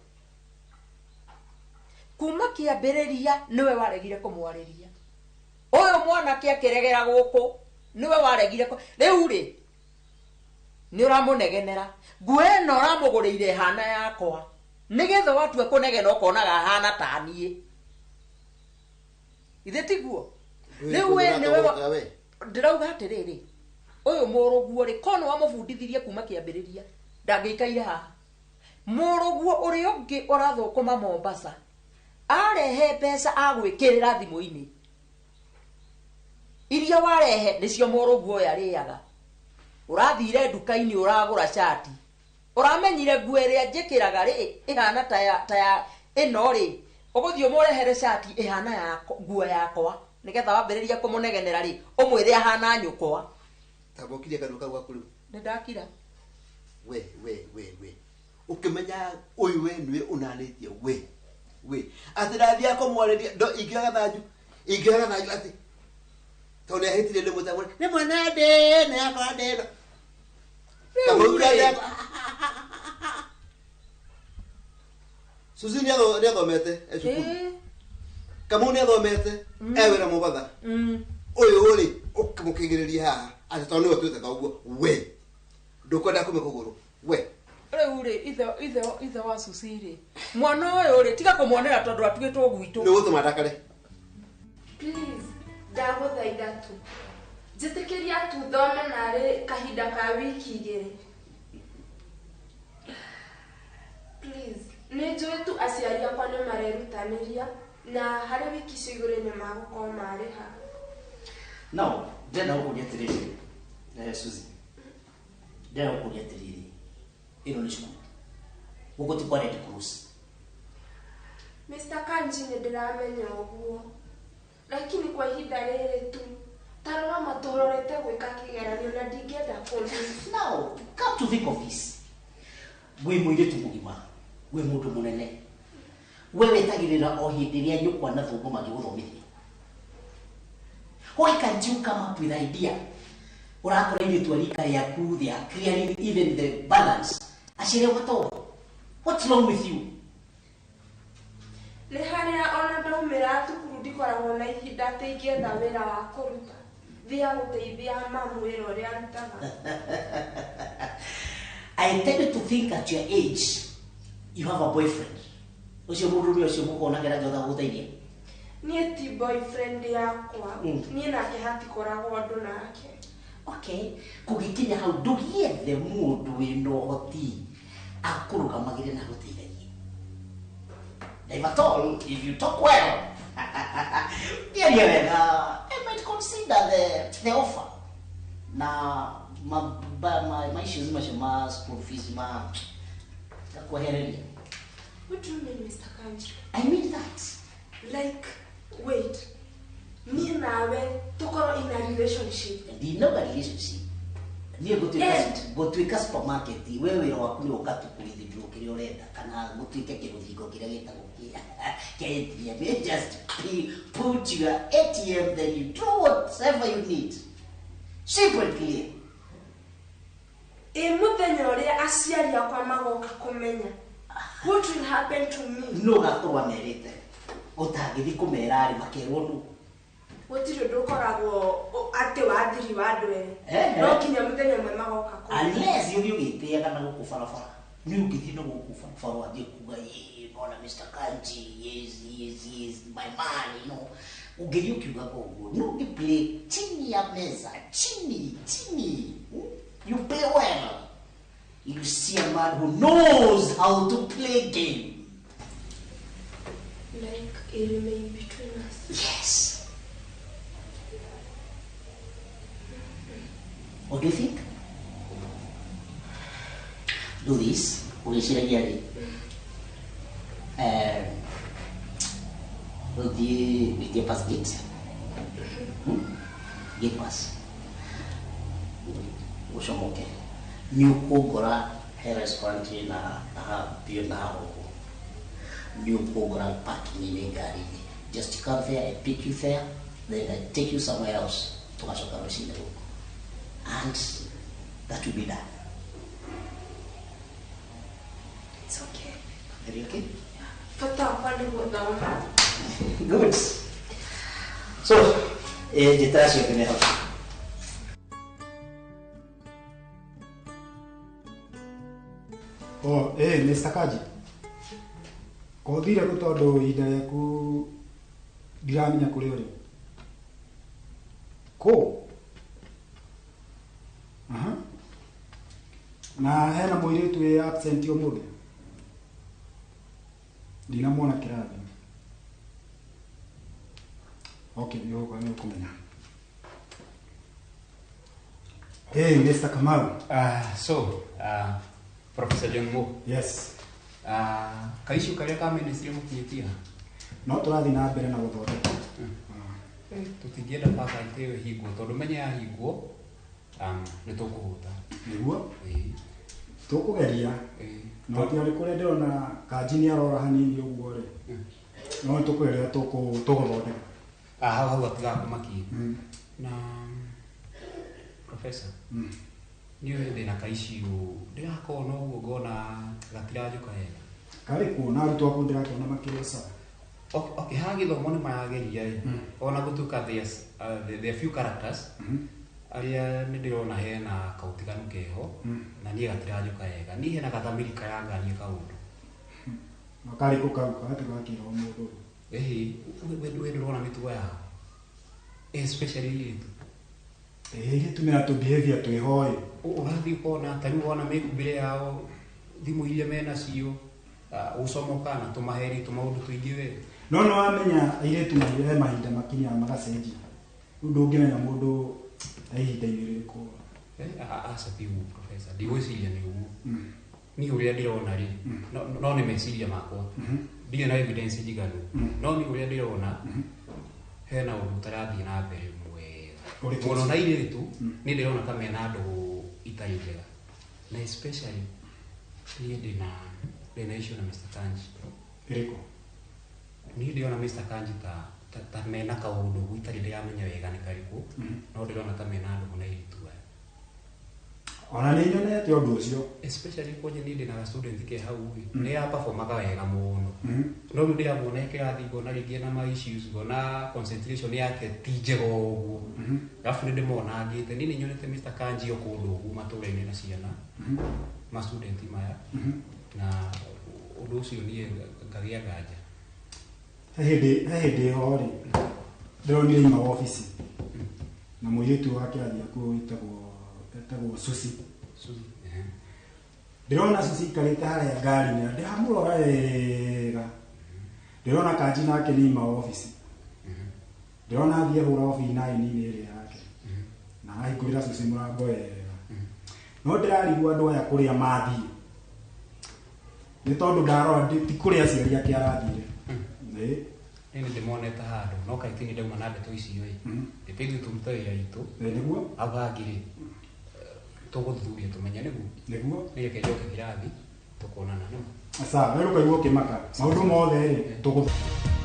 kuma kiambiriria niwe waregire kumwariria uyu mwanake akiregera guku niwe waregire riu ri ni uramunegenera ngwe no uramugurire hana yakwa nigetha watue kunegena ukonaga hana tanie ithe tiguo riu we niwe ndirauga atiriri uyu muruguo ri kono wamubundithirie kuma kiambiriria ndangikaire haha muruguo uri ungi urathukuma Mombasa arehe pesa agwikirira thimu-ini iria warehe nicio muruguo yariaga urathire nduka-ini uragura shati uramenyire nguo iria njikiraga ri ihana ta ino ri uguthio murehere shati ihana ya nguo yakwa nigetha wambiriria kumunegenera ri umwire ahana nyukwa tabokirie kaduka gwaku riu ndakira we ukimenya uyu we niwe unanitie we atirathia kumwariria ndo ingiraga thanju ati tondu ahitire ndi mutamuri ni mwana ndi na yakwa ndi Suzi ni athomete ecukuru Kamau ni athomete ewira Mubatha uyu uri ukimukigiriria haha ati tondu niwe twite thoguo we ndukwenda kumikuguru we riu ri ithe wa Susire mwana uyu ri tiga kumwonera tondu atuitwo gwitu ni gutuma ndakare please ndaguthaitha tu njitikiria tu thome nari kahinda ka wiki igiri please ni njui tu aciari akwa ni marerutaniria na hari wiki icio iguru ni magukorwo mariha no ndenda gukuria atiriri Suzi ndenda gukuria atiriri ino ni cukuru guku ti kwa Red Cross Mr. Kanji ni ndiramenya uguo lakini kwa ihinda riri tu tarora matororete gwika kigeranio na ndingenda kuthi now come to think of this we muiretu mugima we mundu munene we wetagirira o hindi ria nyukwa na thungu magiguthomithia why can't you come up with idea urakora ile twarika yaku they are clearing even the balance ashire what's wrong with you ni haria ona ndaumira thukuru ndikoragwo na ihinda ati ingĩenda wĩra wa kũruta thia gũteithia mamu wĩra ũrĩa arutaga I tend to think at your age you have a boyfriend ucio mũndũ ũcio mũkonagera njotha gũteithia niĩ ti boyfriend yakwa niĩ nake hatikoragwo ũndũ nake okay kugikinya hau ndũgiethe mũndũ wĩna ũhoti akũrũgamagĩre na gũteithagia if at all if you talk well I might consider the offer na my issues ma school fees ma kuhereria. What do you mean, Mr. Kanji? I mean that like wait me nawe tukoro in a relationship no relationship niä gå tuä ka supermarket we wä ra waku nä å katukå kä rä a å renda kana gå tuä ke kä gå thingo kä rä a gä tagwo kä ATM just put your ATM then you do whatever you need simple and clear muthenya å rä a aciari akwa magoka kå menya what will happen to me no gakorwo merä te gå tangä thi kå mera rä makerwo nå gutiri undu ukoragwo ati wathiri wa andu eri no kinya muthenya mwe magoka ku unless you gitiaga na guku barabara ni ugithi no guku barabara wathie kuga bona Mr. Kanji yes my man you know ugithi ukiuga gogo no gi play chini ya meza chini you play well you see a man who knows how to play game like it remain between us yes What do you think? Do this. Ugiciragia ri. Uthie pass gate. Gate pass. Ucomoke. Nĩ ũkũngora he restaurant na bio na huko. Nĩ ũkũngora parking-inĩ ngari-inĩ. Just come there, I pick you there, then I take you somewhere else. Tugacoka rũcinĩ rũku. And that will be done. It's okay. Very okay? Good. So, jitara siya kini help. Oh, Mr. Kaji. Ko thire ku tondu ihinda rĩaku ndiramenya kũrĩa ũrĩ. Ko. Aha. Na hena mũirĩtu wĩ absent ũmũthĩ. Ndinamwona kĩrathi. Okay, nĩ ũkũmenya. Hey, Mr. Kamau. Professor John Mo. Yes. Kaishu karia ka ministry mukinyitia. No tũrathi na mbere na gũthondeka. Tũtingĩenda faculty ĩyo hingwo tondũ menya yahingwo nĩ tũkũhũta. Nĩguo? Tũkũgeria. No ti arĩ kũrĩa ndĩrona Kanji nĩ arora hanini ũguo rĩ. No tũkũgeria tũgũthondeka. Hau gatigakumakia. Na Professor. Niĩ ndĩna kaiciũ ndĩrakorwo no ũguo ngona gatiranjũka wega. Karĩ kuona arutwo aku ndĩrakĩona makĩrĩca. Okay, haha gĩthomo nĩ marageria ona gũtuĩka there few characters arĩa nĩ ndĩrona hena kautiganu keho na niĩ gatiranjũka wega. Niĩ hena gathamiri karangania kaũndũ. Makarĩ kũkauka atigakĩra mũndũ. We ndĩrona mĩtugo yao. Especially itũ. Tumira tu behavior twĩhoĩ. Ũrathiĩ kuona tarĩu wona mĩkumbĩre yao thimũ iria mena cio ũcomoka na tũmaheri tũmaũndũ tũingĩ we. No wamenya airĩtu mahinda makinya magacenjia. Rĩu ndũngĩmenya mũndũ ihinda-inĩ rĩrĩkũ. Aca ti ũguo Professor, ndigwĩciria nĩ ũguo. Niĩ ũrĩa ndĩrona rĩ no nĩ meciria makwa. Ndirĩ na evidence njiganu. No niĩ ũrĩa ndĩrona hena ũndũ ũtarathiĩ na mbere mũno na airĩtu nĩ ndĩrona ta mena ndũgũ itarĩ njega. Na especially niĩ ndĩna issue na Mr. Kanji. Ĩrĩkũ? Niĩ ndĩrona Mr. Kanji ta mena kaũndũ itarĩ ndĩramenya wega nĩ karĩkũ. No ndĩrona ta mena ndũgũ na airĩtu aya. Ona nĩ nyonete ũndũ ũcio. Especially kwenye niĩ ndĩna student ke hau nĩ ya performaga wega mũno. No rĩu ndĩramwona kĩrathi ngona rĩngĩ na my issues ngona concentration yake ti njega ũguo. Alafu nĩ ndĩmonangĩte niĩ nĩ nyonete Mr. Kanji o kũndũ ũguo matũũra-inĩ na ciana ma student maya na ũndũ ũcio niĩ ngagĩa nganja. He hĩndĩ ĩho rĩ ndĩronire ima ofici na mũirĩtu wa kĩrathi gĩaku wĩtagwo Susi. Ndĩrona Susi ikarĩte harĩa ngari-inĩ ndĩramũrora wega. Ndĩrona Kanji nake nĩ ima ofici. Ndĩrona athiĩ hũra obici na ini-inĩ ĩrĩa yake na ahingũrĩra Susi mũrango wega. No ndĩrarigwo andũ aya kũrĩa mathiĩ nĩ tondũ ndarora ti kũrĩa aciari ake arathire. Nĩ ndĩmonete handũ no kaingĩ nĩ ndauma na ndeto icio ĩpĩthu tũruta wĩra itũ nĩguo abangire tũgũthuthuria tũmenye nĩguo nĩreke njoke kĩrathi tũkonana nĩmo. Sawa, wewe ũkaigua ũkĩmaka maũndũ mothe tũgũthuria.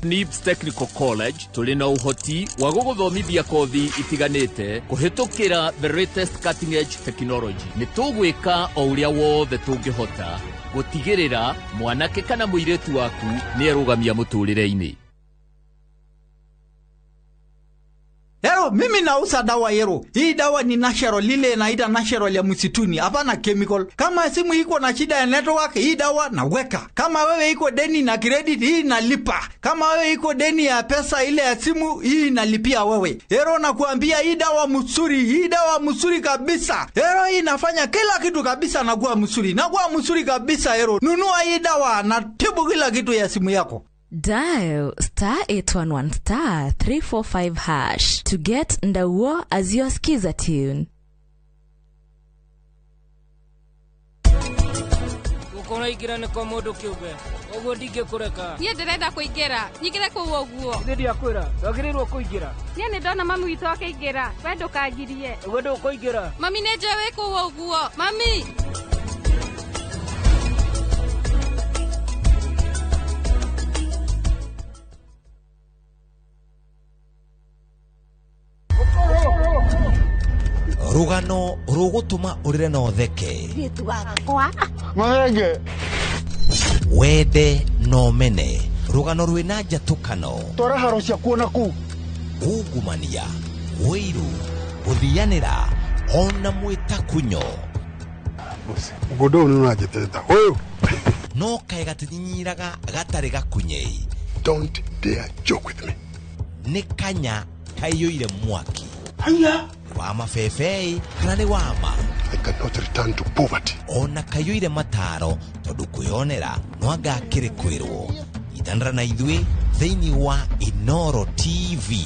NIBS Technical College tuli na uhoti wa guguthomithia kothi itiganite kuhitukira the latest cutting edge technology. Ni tugwika o uria wothe tungihota gutigirira mwanake kana muiretu waku ni arugamia muturire-ini. Hello Ero, mimi nauza dawa Ero. Hii dawa ni natural, lile inaita natural ya msituni, hapana chemical. Kama simu iko na shida ya network, hii dawa naweka. Kama wewe iko deni na credit, hii nalipa. Kama wewe iko deni ya pesa ile ya simu, hii nalipia wewe. Ero nakuambia hii dawa mzuri, hii dawa mzuri kabisa. Ero hii inafanya kila kitu kabisa na kuwa mzuri. Na kuwa mzuri kabisa Ero. Nunua hii dawa na tibu kila kitu ya simu yako. Dial *811*345# to get Ndauo as your skiza tune. Ukona igira ne komodo kiuge. Ogo dige kureka. Nie ndirenda kuingira. Nyingire ku oguo. Ndi akwira. Wagirirwo kuingira. Nie ni ndona mami witu akaingira. We ndukangirie. We ndukuingira. Mami ne njewe ku oguo. Mami. Rugano rugutuma urire no theke. Gitu gakwa. Mwenge. Wende no mene. Rugano rwina njatukano. Tora haro cia kuona ku. Ungumania. Wiru. Guthianira. Ona mwita kunyo. Bose. Ugodo nunajiteta. Oyo. No kai gatinyiraga gatari gakunyei. Don't dare joke with me. Nikanya kayoire mwaki. Haya. Wama fefei kana ni wama. I cannot return to poverty. Ona kayoire mataro tondu kuyonera no agakire kwirwo. Itandra na idhui theini wa Inoro TV.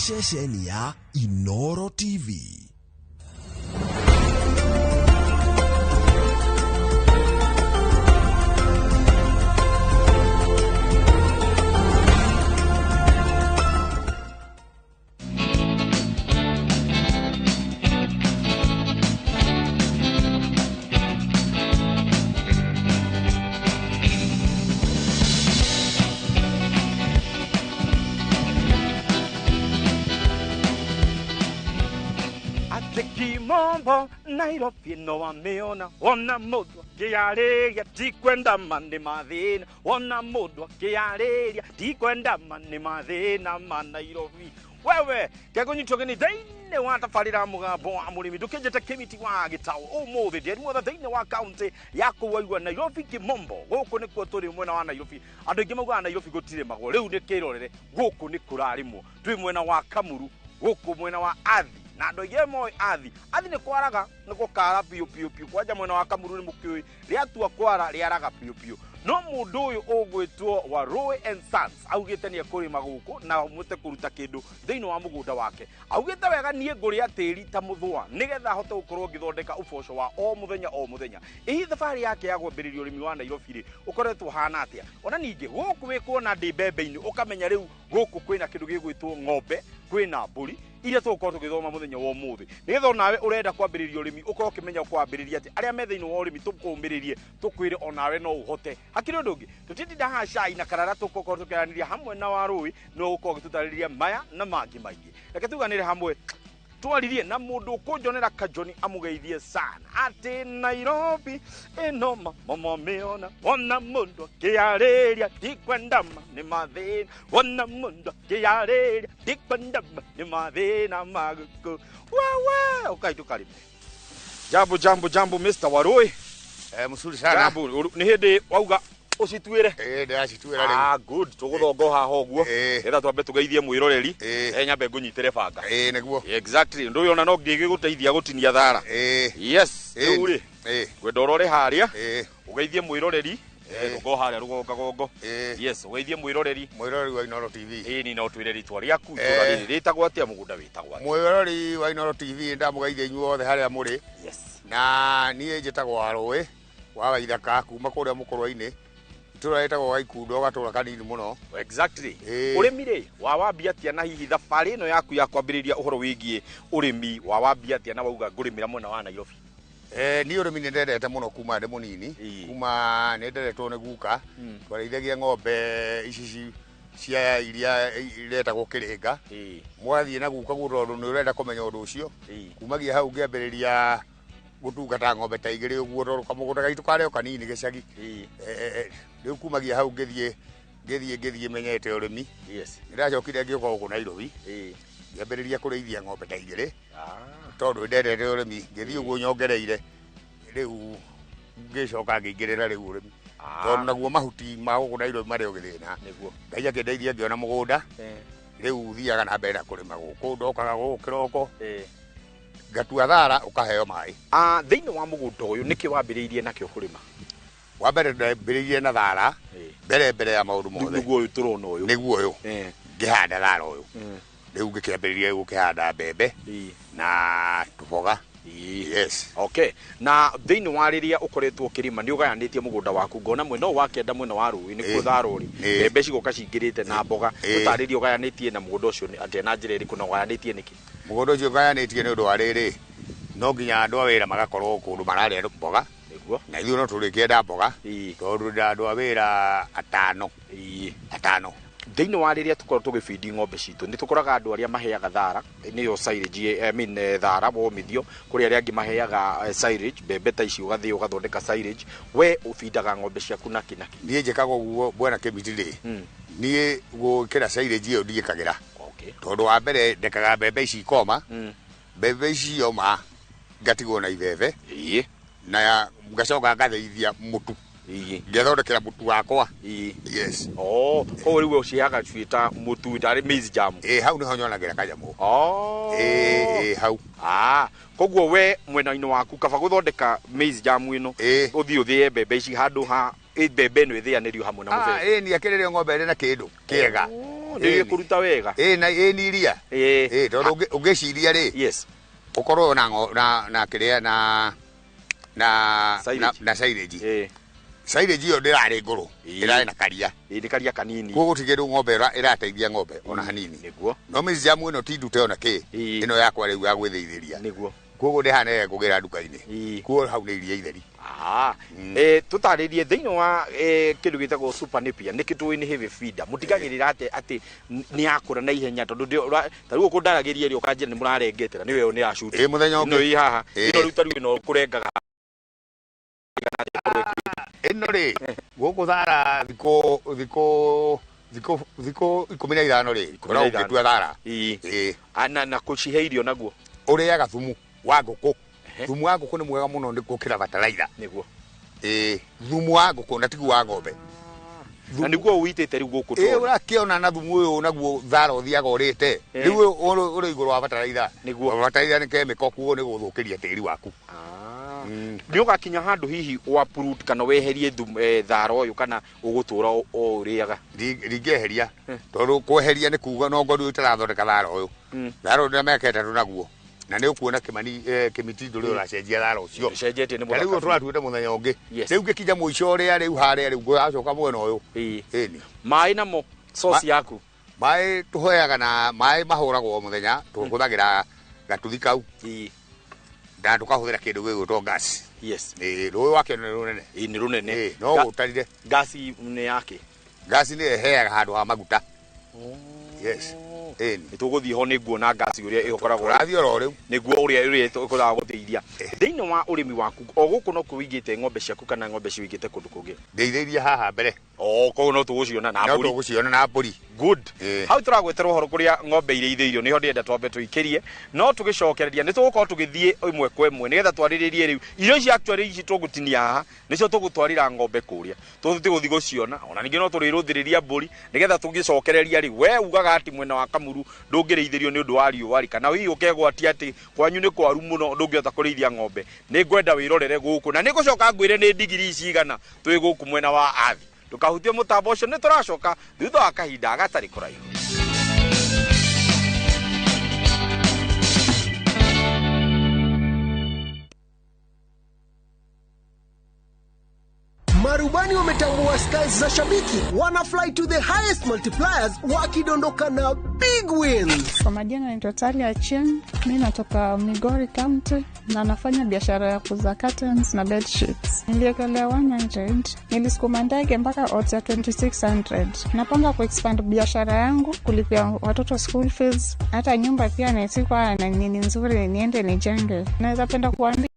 Ceceni ya Inoro TV. Kimombo Nairobi no wameona ona mundu akiareria tikwenda mane mathina ona mundu akiareria tikwenda mane mathina ma Nairobi wewe kegunyitwo gini thiini wa tabarira mugambo wa murimi ndukinjete kimiti wa gitao umuthi ndi muothe thiini wa county ya kuwaigua Nairobi Kimombo guku nikuo turi mwena wa Nairobi andu ingi mauga Nairobi gutire mago riu ni kirorere guku ni kurarimwo twi mwena wa Kamuru guku mwena wa Athi na ndo yemo athi ni kwaraga ni gukara piu kwaja mwena wa Kamuru ni mukiui riatua kwara riaraga piu no mundu uyu ugwitwo wa Roy and Sons augite ni kurima guku na mute kuruta kindu thiini wa mugunda wake augite wega nie nguri atiri ta muthwa nigetha hote gukorwo ngithondeka uboco wa o muthenya ihi thabari yake ya gwambiririo urimi wa Nairobi ri ukoretwo hana atia ona ningi guku wikuona ndi mbembe-ini ukamenya riu guku kwina kindu gigwitwo ng'ombe kwina mburi iria tukorwo tugithoma muthenya wa umuthi nigetha nawe urenda kwambiriria urimi ukorwo kimenya kwambiriria ati aria methaini wa urimi tukumbiririe tukwire onawe no uhote hakiri ndungi tutindinda ha cai na karara tukorwo tukiraniria hamwe na warui no ukorwo gitutariria maya na mangi maingi reke tuganire hamwe twaririe na mundu kunjonera kajoni amugeithie sana ati Nairobi ino mama meona ona mundu akiareria tikwendama ni mathina ona mundu akiareria tikwendama ni mathina maguku wewe ukaitukaribe jambo Mr. Warui musuri sana jambo ni hindi wauga usitwire ndacitwira riu good tuguthongo haha oguo etha twambe tugeithie mwiroreri nyambe ngunyitire banga neguo exactly ndu yona no ngigiguteithia gutinia thara yes uri gwenda urore haria ugeithie mwiroreri tugo haria rugongo yes ugeithie mwiroreri wa Inoro TV ni no twire ritwa riaku turari ritagwo atia mugunda witagwo mwiroreri wa Inoro TV ndamugeithia inyuothe haria muri yes na nie njitagwo Warui wa Waithaka kuma kuria mukorwa-ini turaitagwo Gaikundo gatura kanini muno exactly urimi ri wa wambia atia na hihi thabari ino yaku ya kwambiriria uhoro wigie urimi wa wambia atia na wauga ngurimira mwena wa Nairobi ni urimi ni ndendete muno kuma ndi munini kuma ni ndendetwo ni guka twareithagia ng'ombe ici cia iria iretagwo kiringa mwathie na guka gutondu ni urenda kumenya undu ucio kumagia hau ngiambiriria gutungata ng'ombe ta igiri uguo tondu kamugunda gaitu kareo kanini gicagi riu kumagia hau ngithie menyete urimi ndiracokire ngioka guku Nairobi ngiambiriria kurithia ng'ombe ta igiri tondu ndendete urimi ngithie uguo nyongereire riu ngicoka ngingirira riu urimi tondu naguo mahuti ma guku Nairobi mari ugithina ngai akindeithia ngiona mugunda riu thiaga na mbere na kurima guku ndokaga guku kiroko gatua thara ukaheo mai thiini wa mugunda uyu niki wambiriirie nakio kurima wa mbere ndambiriirie na thara mbere ya maundu mothe niguo uyu turona uyu niguo uyu ngihanda thara uyu riu ngikiambiriria gukihanda mbembe na tuboga yes okay na thiini wa riria ukoretwo ukirima ni ugayanitie mugunda waku ngona mwena wa kenda mwena wa rui ni kutharuri mbembe cigoka cingirite na mboga utariria ugayanitie na mugunda ucio ati na njira iriku na ugayanitie niki mugunda ucio ugayanitie ni undu wa riri no nginya andu a wira magakorwo kundu mararia mboga niguo na ithuĩ no turikienda mboga tondu nda andu a wira atano thiini wa riria tukorwo tugifeedi ng'ombe citu ni tukoraga andu aria maheaga thara niyo silage thara womithio kuri aria angi maheaga silage mbembe ta ici ugathie ugathondeka silage we ufeedaga ng'ombe ciaku naki nie njikaga uguo bwana Kimitiri nie gukira silage iyo ndiikagira tondu wa mbere ndekaga mbembe ici ikoma mbembe ici yoma ngatigwo na ibebe na ngacoka ngatheithia mutu ngethondekera mutu wakwa yes ko riu uciaga cuita mutu ndari maize jam hau niho nyonagira kanyamu hau koguo we mwena-ini waku kaba guthondeka maize jam ino uthie uthie mbembe ici handu ha mbembe no ithianirio hamwe na mutheri ni akirire ng'ombe iri na kindu kiega ni kuruta wega ni iria tondu ungiciria ri yes ukorwo na kiria na silage silage iyo ndirari nguru irari na karia ni karia kanini kuo gutigiru ng'ombe irateithia ng'ombe ona hanini niguo no maize jam ino ti ndute ona ki ino yakwa riu ya gwithiithiria niguo kuo ndihane kugira nduka-ini kuo hau ni iria itheri tutaririe thiini wa kindu gitagwo super napier niki tuini heavy feeder mutigagirira ati ni yakura na ihenya tondu tariu kundaragiria ri ukanjira ni murarengetera ni we ni ashuti muthenya no i haha ino ru tariu no kurengaga ino ri guku thara thiko 15 ri no ukitua thara na kucihe irio naguo uriaga thumu wa nguku thumu wa nguku ni mwega muno ndi gukira bataraitha niguo thumu wa nguku na tigu wa ng'ombe na niguo uitite riu guku urakiona na thumu uyu naguo thara uthiaga urite riu uri iguru wa bataraitha niguo bataraitha ni chemical kuo ni guthukiria tiri waku ni ugakinya handu hihi wa prut kana weherie thara uyu kana ugutura o uriaga ringeheria tondu kweheria ni kuga no ngoru itarathondeka thara uyu thara uyu ndamekete naguo na ni ukuona Kimiti nduri uracenjia thara ucio cenjetie ni muthaka riu turatuite muthenya ungi riu ngikinya muico uria riu haria riu ngacoka mwena uyu ni mai namo source yaku mai tuhoyaga na mai mahuragwo muthenya tuhuthagira gatuthi kau nda tukahuthira kindu gigwitwo gas yes rui wakio ni runene ni runene no gutarire gas ni yake gas ni eheaga handu ha maguta yes ni tuguthie ho niguona gas uria ikoragwo rathio ro riu niguo uria ikoragwo guteithia thiini wa urimi waku o guku no kuwigite ng'ombe ciaku kana ng'ombe ciwigite kundu kungi ndeitheirie haha mbere ko no tuguciona na mburi no tuguciona na mburi good hau turagwetera uhoro kuria ng'ombe iria itheirio niho ndienda twambe tuikirie no tugicokereria ni tugukorwo tugithie imwe kwa imwe nigetha twariririe riu irio ici actually ici tugutinia haha nicio tugutwarira ng'ombe kuria tuthi guthi guciona ona ningi no turiruthiriria mburi nigetha tugicokereria riu we ugaga ati mwena wa Kamuru ndungirithĩrio ni undu wa riũa kana hihi ukegwatia ati kwanyu ni kwaru muno ndungihota kurithia ng'ombe ni ngwenda wirorere guku na ni gucoka ngwire ni digiri cigana twi guku mwena wa athi tukahutie mutambo ucio ni turacoka thutha wa kahinda gatari kuraihu marubani wametambua styles za shabiki, wana fly to the highest multipliers wakidondoka na big wins. Kwa majina naitwa Talia Chen, mimi natoka Migori County na nafanya biashara ya kuuza curtains na bed sheets. Niliekelea 100, nilisukuma ndege mpaka odds ya 2600. Napanga kuexpand biashara yangu, kulipia watoto school fees, hata nyumba pia naisikuwa na nini nzuri niende nijenge. Naweza penda kuambia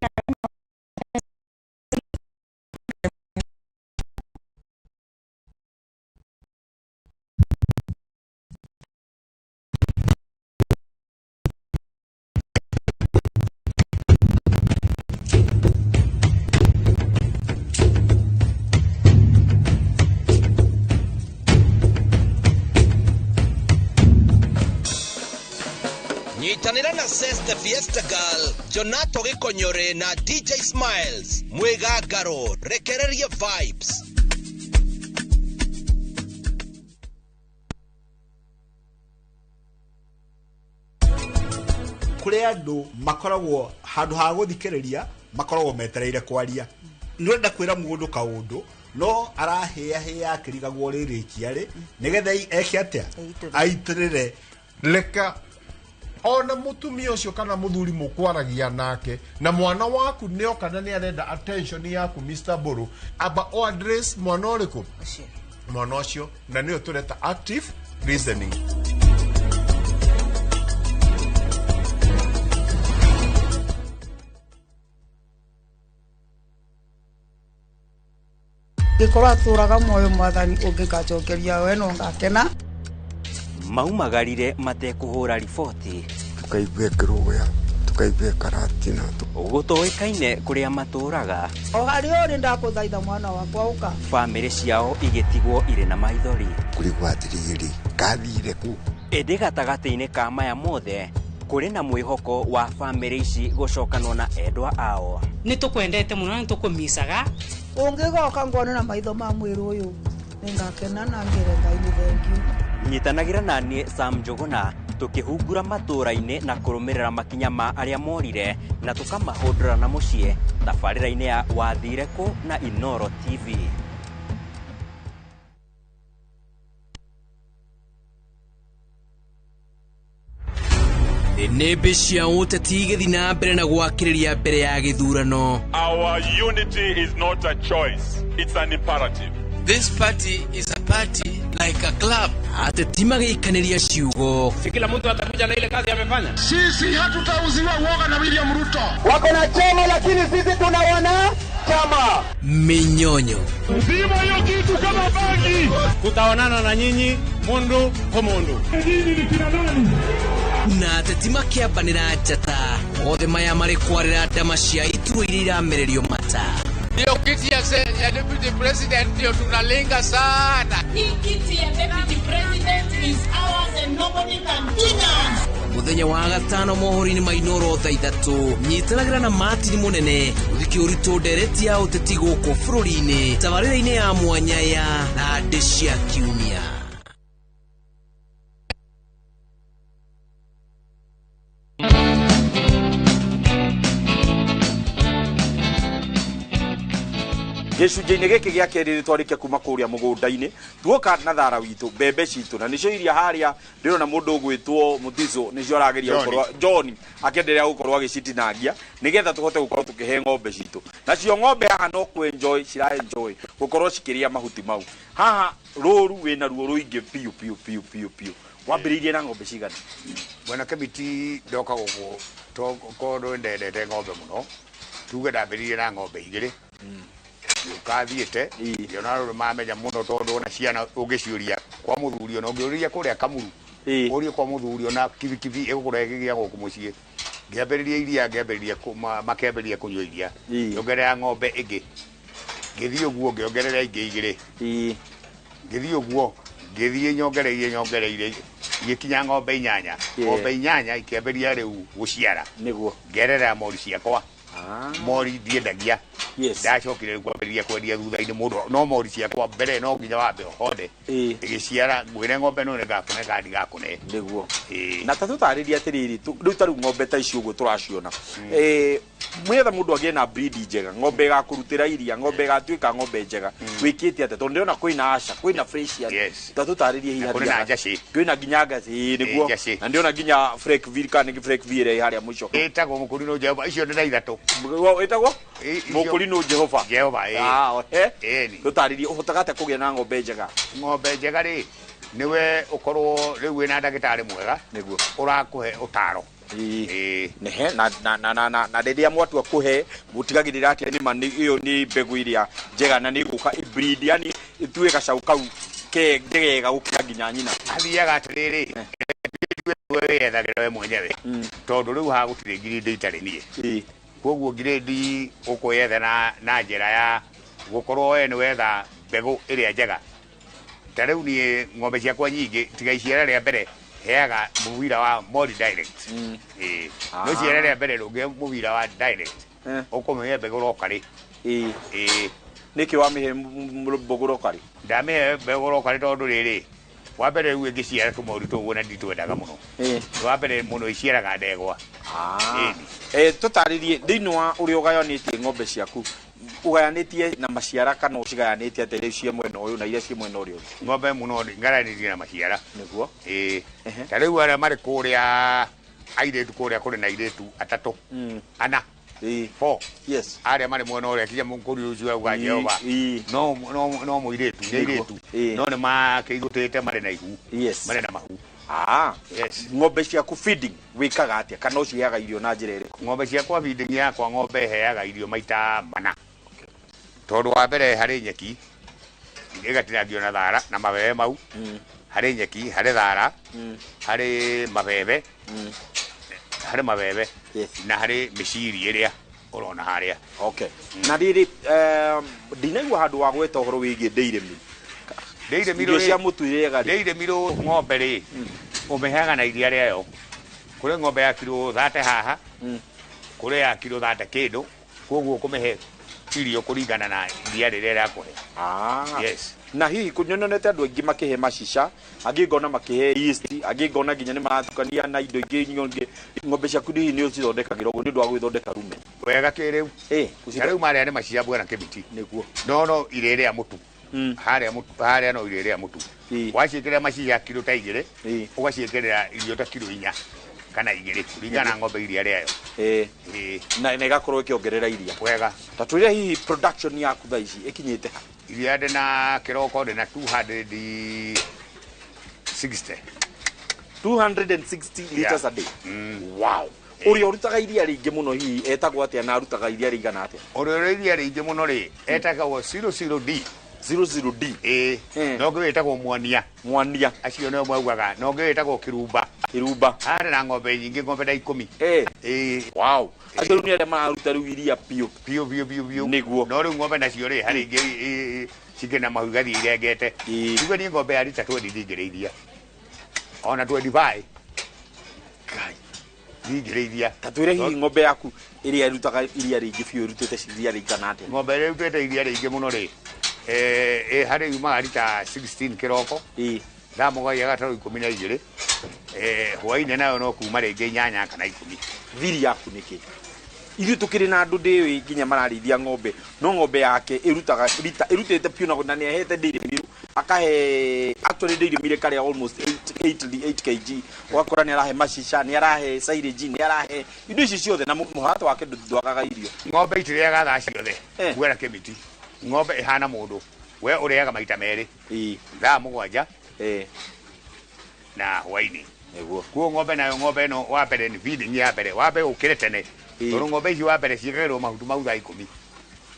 nyitanira na Seste Fiesta Girl, Jonato Gikonyore na DJ Smiles, Mwegagaro, rekereria vibes. Kure andu makoragwo handu ha guthikereria makoragwo metereire kwaria. Nirenda kwira mundu kaundu no arahea akirigagwo ririkia ri nigetha eke atia aitirire leka ona mutumia ucio kana muthuri mukwaragia nake na mwana waku nio kana ni arenda attention yaku Mr. Buru aba o address mwana uriku mwana ucio na nio tureta active listening. Gikora turaga moyo mwathani ungikacokeria we no ngakena maumagarire matekuhura riboti tukaigue kiruya tukaigue karatina gutoikaine kuria maturaga o hari uri ndakuthaitha mwana wakwa uka family ciao igetigwo ire na maithori kurigwa atiriri kathire ku ende gatagati-ini ka maya mothe kuri na mwihoko wa family ici gucokanwo na endwa ao ni tukwendete muno ni tukumisaga ungigoka ngone na maitho ma mwiru uyu ningakena na ngere ngai ni thank you. Nyitanagira nanie Sam Njuguna tukihungura matura-ini na kurumirira makinya ma aria morire na tukamahundura na mucie tabarira-ini ya wathire ku na Inoro TV. Nebe cia uteti igithi na mbere na gwakiriria mbere ya githurano. Our unity is not a choice, it's an imperative. This party is a party like a club. Ateti magikaniria ciugo. Si kila mtu atakuja na ile kazi amefanya. Sisi hatutauziwa uoga na William Ruto. Wako na chama lakini sisi tunawana chama. Minyonyo. Zima hiyo kitu kama bangi. Tutaonana na nyinyi mundu kwa mundu. Nyinyi ni kina nani? Na ateti makiambanira njata othe maya mari kwarira ndama cia itu iria iramererio mata. Ndio kiti ya deputy president ndio tunalenga sana. Hii kiti ya deputy president is ours and nobody can deny. Muthenya wa gatano mohori-ini ma Inoro thaa ithatu nyitanagira na Martin Munene uthiki uritu ndereti ya uteti guku bururi-ini tabarira-ini ya mwanya ya Nandi cia Kiumia. gicunjĩ-inĩ gĩkĩ gĩa kerĩ twarĩkia kuma kũrĩa mũgũnda-inĩ tuoka na thara witũ mbembe citũ na nĩcio iria harĩa ndĩrona mũndũ ũgwĩtwo Mutiso nĩcio arageria gũkorwo John akĩenderea gũkorwo agĩcitinangia nĩgetha tũhote gũkorwo tũkĩhe ng'ombe citũ nacio ng'ombe haha no kwenjoy cira enjoy gũkorwo cikĩrĩa mahuti mau haha rũru wĩna ruo rũingĩ piu wambĩrĩirie na ng'ombe cigana bwana Kabiti ndoka gũkũ tondũ ndendete ng'ombe mũno tuge ndambĩrĩirie na ng'ombe igĩrĩ ukathiete yona ro mamenya muno tondu ona ciana ungiciuria kwa muthuri ona ungiuria kuria kamuru uria kwa muthuri ona kibikibi igukuregigia guku mucie ngiambiriria iria ngiambiriria makemberia kunywa iria yongerera ng'ombe ingi ngithii uguo ngiongerera ingi igiri ngithii uguo ngithii nyongereire igikinya ng'ombe inyanya ikiambiria riu guciara niguo ngerera mori ciakwa mori ndiendagia ndacokire kwambĩrĩria kwendia thutha-inĩ mũndũ no mori ciakwa mbere no nginya wambe hothe ĩgĩciara ngwĩre ng'ombe no nĩngakũne kana ndigakũne nĩguo na ta tũtarĩria atĩrĩrĩ rĩu ta rĩu ng'ombe ta ici ũguo tũraciona mwetha mũndũ agĩe na breed njega ng'ombe ĩgakũrutĩra iria ng'ombe ĩgatuĩka ng'ombe njega wĩkĩte atĩa tondũ ndĩrona kwĩna aca kwĩna freshia ta tũtarĩrie hihi kwĩna nginya ngaci nĩguo na ndĩrona nginya Frekville kana nĩ Frekville harĩa mũico ĩtagwo mũkũrinũ Jehova icio nĩ na ithatũ ĩtagwo mũkũrinũ Jehova tũtarĩrie ũhotaga atĩa kũgĩa na ng'ombe njega rĩ niwe ukorwo rĩu wĩna ndagĩtarĩ mwega nĩguo ũrakũhe ũtaro nehe na rĩrĩa mwatua kũhe mũtigagĩrĩra atĩ nĩma ĩyo nĩ mbegũ iria njega na nĩ gũka breed yani ĩtue gacaũ kau kegega gũkĩra nginya nyina athiaga atĩrĩrĩ wĩyethagĩra we mwenyewe tondũ rĩu haha gũtirĩ ngirĩndi itarĩ niĩ koguo ngirĩndi ũkwĩyetha na njĩra ya gũkorwo we nĩ wetha mbegũ ĩrĩa njega ta rĩu niĩ ng'ombe ciakwa nyingĩ tiga iciara rĩa mbere heaga mũbira wa Mori Direct no iciara rĩa mbere rũngĩ mũbira wa Direct ũkũmĩhe mbegũ rokarĩ nĩkĩ wamĩhe mbegũ rokarĩ ndamĩhe mbegũ rokarĩ tondũ rĩrĩ wa mbere rĩu ĩngĩciara tũmori tũguo na nditwendaga mũno wa mbere mũno iciaraga ndegwa tũtarĩrie thĩinĩ wa ũrĩa ũgayanĩtie ng'ombe ciaku ũgayanĩtie na maciara kana ũcigayanĩtie atĩ rĩu cia mwena ũyũ na iria cia mwena ũrĩa ũngĩ ng'ombe mũno ngayanĩtie na maciara nĩguo ta rĩu arĩa marĩ kũrĩa airĩtu kũrĩa kũrĩ na airĩtu atatũ ana arĩa marĩ mwena ũrĩa kinya mũkũri ũcio auga Jehova no mũirĩtu nĩ airĩtu no nĩ makĩigũtĩte marĩ na ihu marĩ na mahu ng'ombe ciaku feeding wĩkaga atĩa kana ũciheaga irio na njĩra ĩrĩkũ ng'ombe ciakwa feeding yakwa ng'ombe heaga irio maita mana tondũ wa mbere harĩ nyeki ĩgatinangio na thara na mabebe mau harĩ nyeki harĩ thara harĩ mabebe na harĩ mĩciri ĩrĩa ũrona harĩa na rĩrĩ ndinaigua handũ wa gweta ũhoro wĩgiĩ dairy meal irio cia mũtu irĩega dairy meal ng'ombe rĩ ũmĩheaga na iria rĩayo kũrĩ ng'ombe ya kiro 30 haha kũrĩ ya kiro 30 kĩndũ koguo ũkũmĩhe irio kũringana na iria rĩrĩa rĩakũhe na hihi kũnyonete andũ aingĩ makĩhe macica angĩ ngona makĩhe yeast angĩ ngona nginya nĩ maratukania na indo ingĩ nyingĩ ng'ombe ciaku hihi nĩ ũcithondekagĩra ũguo nĩ ũndũ wa gwĩthondeka rume wega kĩrĩu ta rĩu marĩa nĩ macica bwana kĩbiti nĩguo no irĩrĩa mũtu harĩa no irĩrĩa mũtu waciĩkĩrĩra macica kiro ta 2 ũgaciĩkĩrĩra irio ta kiro 4 kana 2 kũringana na ng'ombe iria rĩayo na ĩgakorwo ĩkĩongerera iria wega ta twĩre hihi production yaku thaa ici ĩkinyĩte ha iria ndĩ na kĩroko ndĩ na 260 liters a day wow ũrĩa ũrutaga iria rĩingĩ mũno hihi etagwo atĩa na arutaga iria rĩigana atĩa ũrĩa iria rĩingĩ mũno rĩ etagwo 00D 00D no ngĩ wĩtagwo mwania acio nĩo mwaugaga no ngĩ wĩtagwo kĩrumba harĩ na ng'ombe nyingĩ ng'ombe ta 10 wow acio nĩ arĩa mararuta rĩu iria biũ nĩguo no rĩu ng'ombe nacio rĩ harĩ ingĩ cikĩna mahu gathiĩ irengete igua niĩ ng'ombe ya rita 20 ndingĩrĩithia ona 25 ndingĩrĩithia ta twĩre hihi ng'ombe yaku ĩrĩa ĩrutaga iria rĩingĩ biũ ĩrutĩte iria rĩigana atĩa ng'ombe ĩrĩa ĩrutĩte iria rĩingĩ mũno rĩ harĩ yumaga rita 16 kĩroko ndamũgaia gatarũ 12 hwainĩ nayo no kuma rĩngĩ 8 kana 10 thiri yaku nĩkĩ ithuĩ tũkĩrĩ na andũ ndĩũĩ nginya mararĩithia ng'ombe no ng'ombe yake ĩrutĩte piũ na nĩahete dairy meal akahe actually dairy meal karĩa almost 8 kg wakora nĩ arahe macica nĩ arahe silage nĩ arahe indo ici ciothe na mũhata wake ndwagaga irio ng'ombe itirĩaga thaa ciothe gwera kĩmiti ng'ombe ĩhana mũndũ we ũrĩaga maita merĩ thaa 7 na hwainĩ kuo ng'ombe nayo ng'ombe ĩno wa mbere nĩ feeding ya mbere wa mbere ũkĩre tene tondũ ng'ombe ici wa mbere ciĩkagĩrwo mahuti mau thaa 10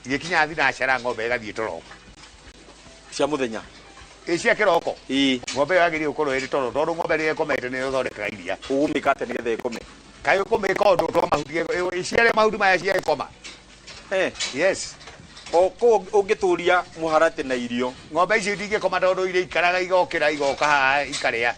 igĩkinya thinacara ng'ombe ĩgathiĩ toro cia mũthenya cia kĩroko ng'ombe ĩyo yagĩrĩire gũkorwo ĩrĩ toro tondũ ng'ombe rĩrĩa ĩkomete nĩ ĩthondekaga iria ũgũmĩka atĩa nĩgetha ĩkome kaĩ ũkũmĩka ũndũ to mahuti iciare mahuti maya cia ĩkoma kũu ũngĩtũria mũharatĩ na irio ng'ombe ici ndingĩkoma tondũ iria ikaraga igokĩra igoka haha ikarĩa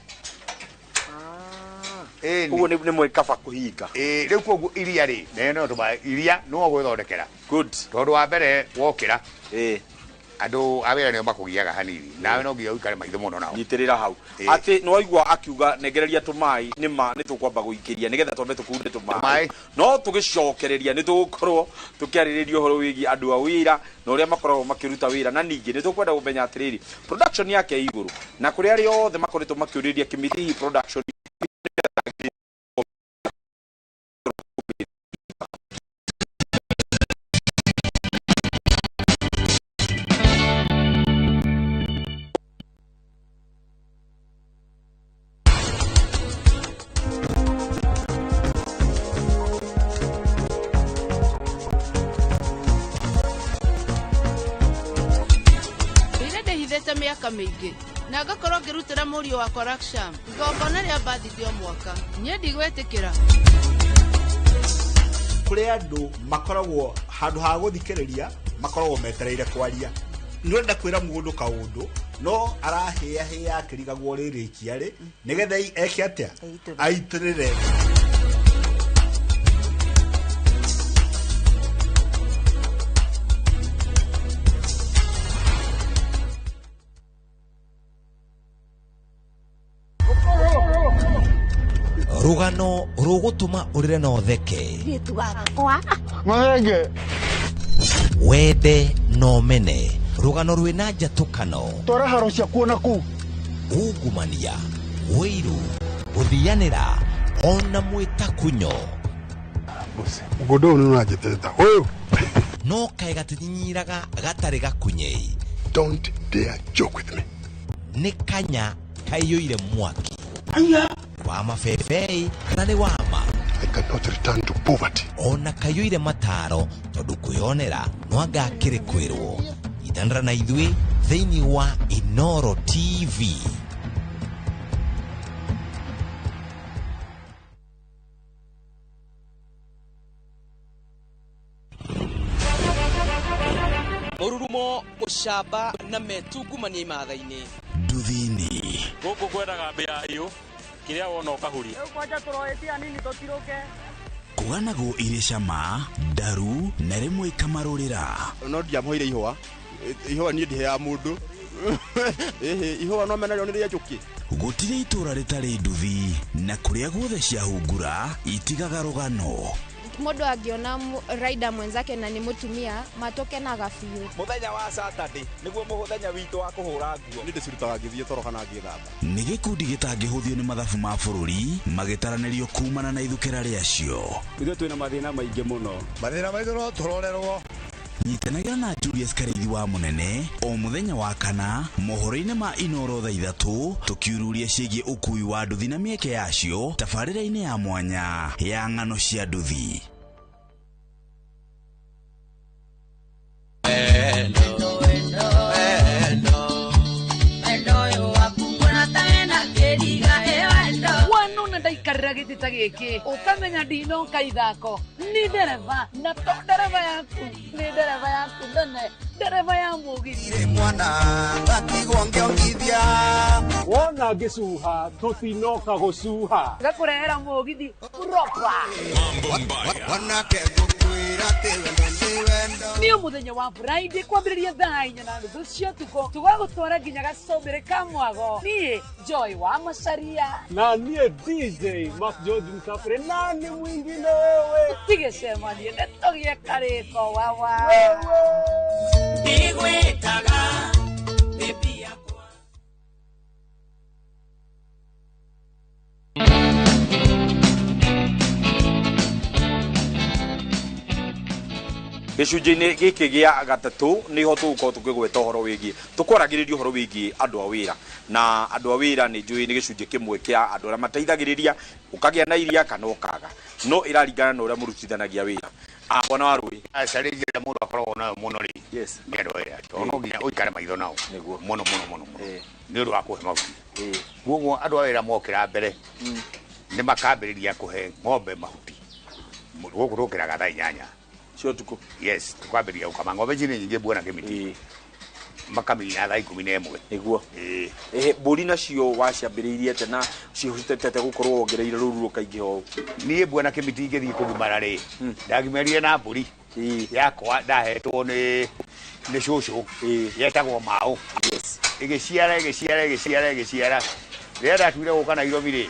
Uguo ni mwikaba kuhinga riu koguo iria ri no tuma iria no gwithondekera good tondu wa mbere wokira andu awira nio makugiaga hanini nawe no nginya uikare maitho muno nao nyitirira hau ati no igua akiuga negereria tumai nima nitukwamba guikiria nigetha twambe tukunde tumai no tugicokereria nitugukorwo tukiariririo horo wigi andu a wira na uria makoragwo makiruta wira na ningi nitukwenda kumenya atiriri production yake iguru na kuri ari othe makoretwo makiuriria kimiti production miaka mingi na ngakorwo ngirutira murio wa correction ngongona ria bathithio mwaka nie ndigwetikira kuri andu makoragwo handu ha guthikiriria makoragwo metereire kwaria ndirenda kwira mundu kaundu no arahia akirigagwo ririkia ri nigetha eke atia aitirire rugano rugutuma urire no theke wende no mene rugano rwina njatukano twara haro cia kuona ku ungumania wiru guthianira ona mwita kunyo mugondo ni najiteta uyu no kai gatinyiraga gatari gakunyei don't dare joke with me ni kanya kaiyuire mwaki aya wa mafefei kana ni wama I cannot return to poverty ona kayuire mataro tondu kwionera no agakire kwirwo itandra na ithui thiini wa Inoro TV mururumo mushamba na metungumania imathaini nduthini guku kwendaga mbia iyo kiria wona ukahuria kwanja turoetia nini totiroke kuganago ire cama ndaru na rimwe ikamarurira no ndiamhoire ihwa ni ndihe mundu ihwa no mena rionire njuki gutire itura ritari nduthi na kuria guothe ciahungura itigaga rugano mundu angiona rider mwenzake na ni mutumia matoke na gafiu muthenya wa Saturday niguo muthenya witu wa kuhura nguo ni ndicirutaga ngithie toro kana ngithamba ni gikundi gitangihuthio ni mathabu ma bururi magitaranirio kumana na ithukira riacio ithuĩ twina mathina maingi muno mathina maitho no turorerwo nyitanagira na Julius Kareithi wa munene o muthenya wa kana mohoro-ini ma Inoro thaa 3 tukiururia ciĩgiĩ ũkui wa nduthi na mĩeke yacio tabarĩra-inĩ ya mwanya ya ng'ano cia nduthi. Ndaikarira gitita giki ukamenya ndino kaithako ni dereva na to dereva yaku ni dereva yaku ndene dereva ya mugiri mwana ngatigwo ngiongithia wona ngĩcuha tũtinoka gũcuha gakurehera mugithi propa wanake ngukwira tiwendo ndiwendo ni muthenya wa Friday kwambĩrĩria thaa 4:30 cia ũtukũ tugagũtwara nginya gacombĩrĩ ka mwago niĩ Joy wa Macharia na niĩ DJ Mark George Msafiri na ni mwingine wewe tigecemanie nĩtũgie karĩko wawa ndigwĩtaga baby yakwa gicunjĩ-inĩ gĩkĩ gĩa gatatũ nĩho tũgũkorwo tũkĩgweta ũhoro wĩgiĩ tũkwaragĩrĩria ũhoro wĩgiĩ andũ a wĩra na andũ a wĩra nĩ njũĩ nĩ gĩcunjĩ kĩmwe kĩa andũ arĩa mateithagĩrĩria ũkagĩa na iria kana ũkaga no ĩraringana na ũrĩa mũrutithanagia wĩra bwana wa rũĩ acarĩria mũndũ akoragwo nayo mũno rĩ nĩ andũ a wĩra tondũ no nginya ũikare maitho nao mũno nĩ ũndũ wa kũhe mahuti guoguo andũ a wĩra mokĩra mbere nĩ makambĩrĩria kũhe ng'ombe mahuti gũkũ tũkĩraga thaa 8 cio tukũ yes tukwambĩrĩria gũkama ng'ombe ici nĩ nyingĩ buona kĩmiti makamina thaa 11 niguo mburi nacio waciambĩrĩirie tena cihotete gũkorwo wongereire rũru rũkaingĩ ho niĩ mbwana kĩmiti ingĩthiĩ kũgimara rĩ ndagimarire na mburi yakwa ndahetwo nĩ cũcũ yetagwo Mao ĩgĩciara rĩrĩa ndatuire gũka Nairobi rĩ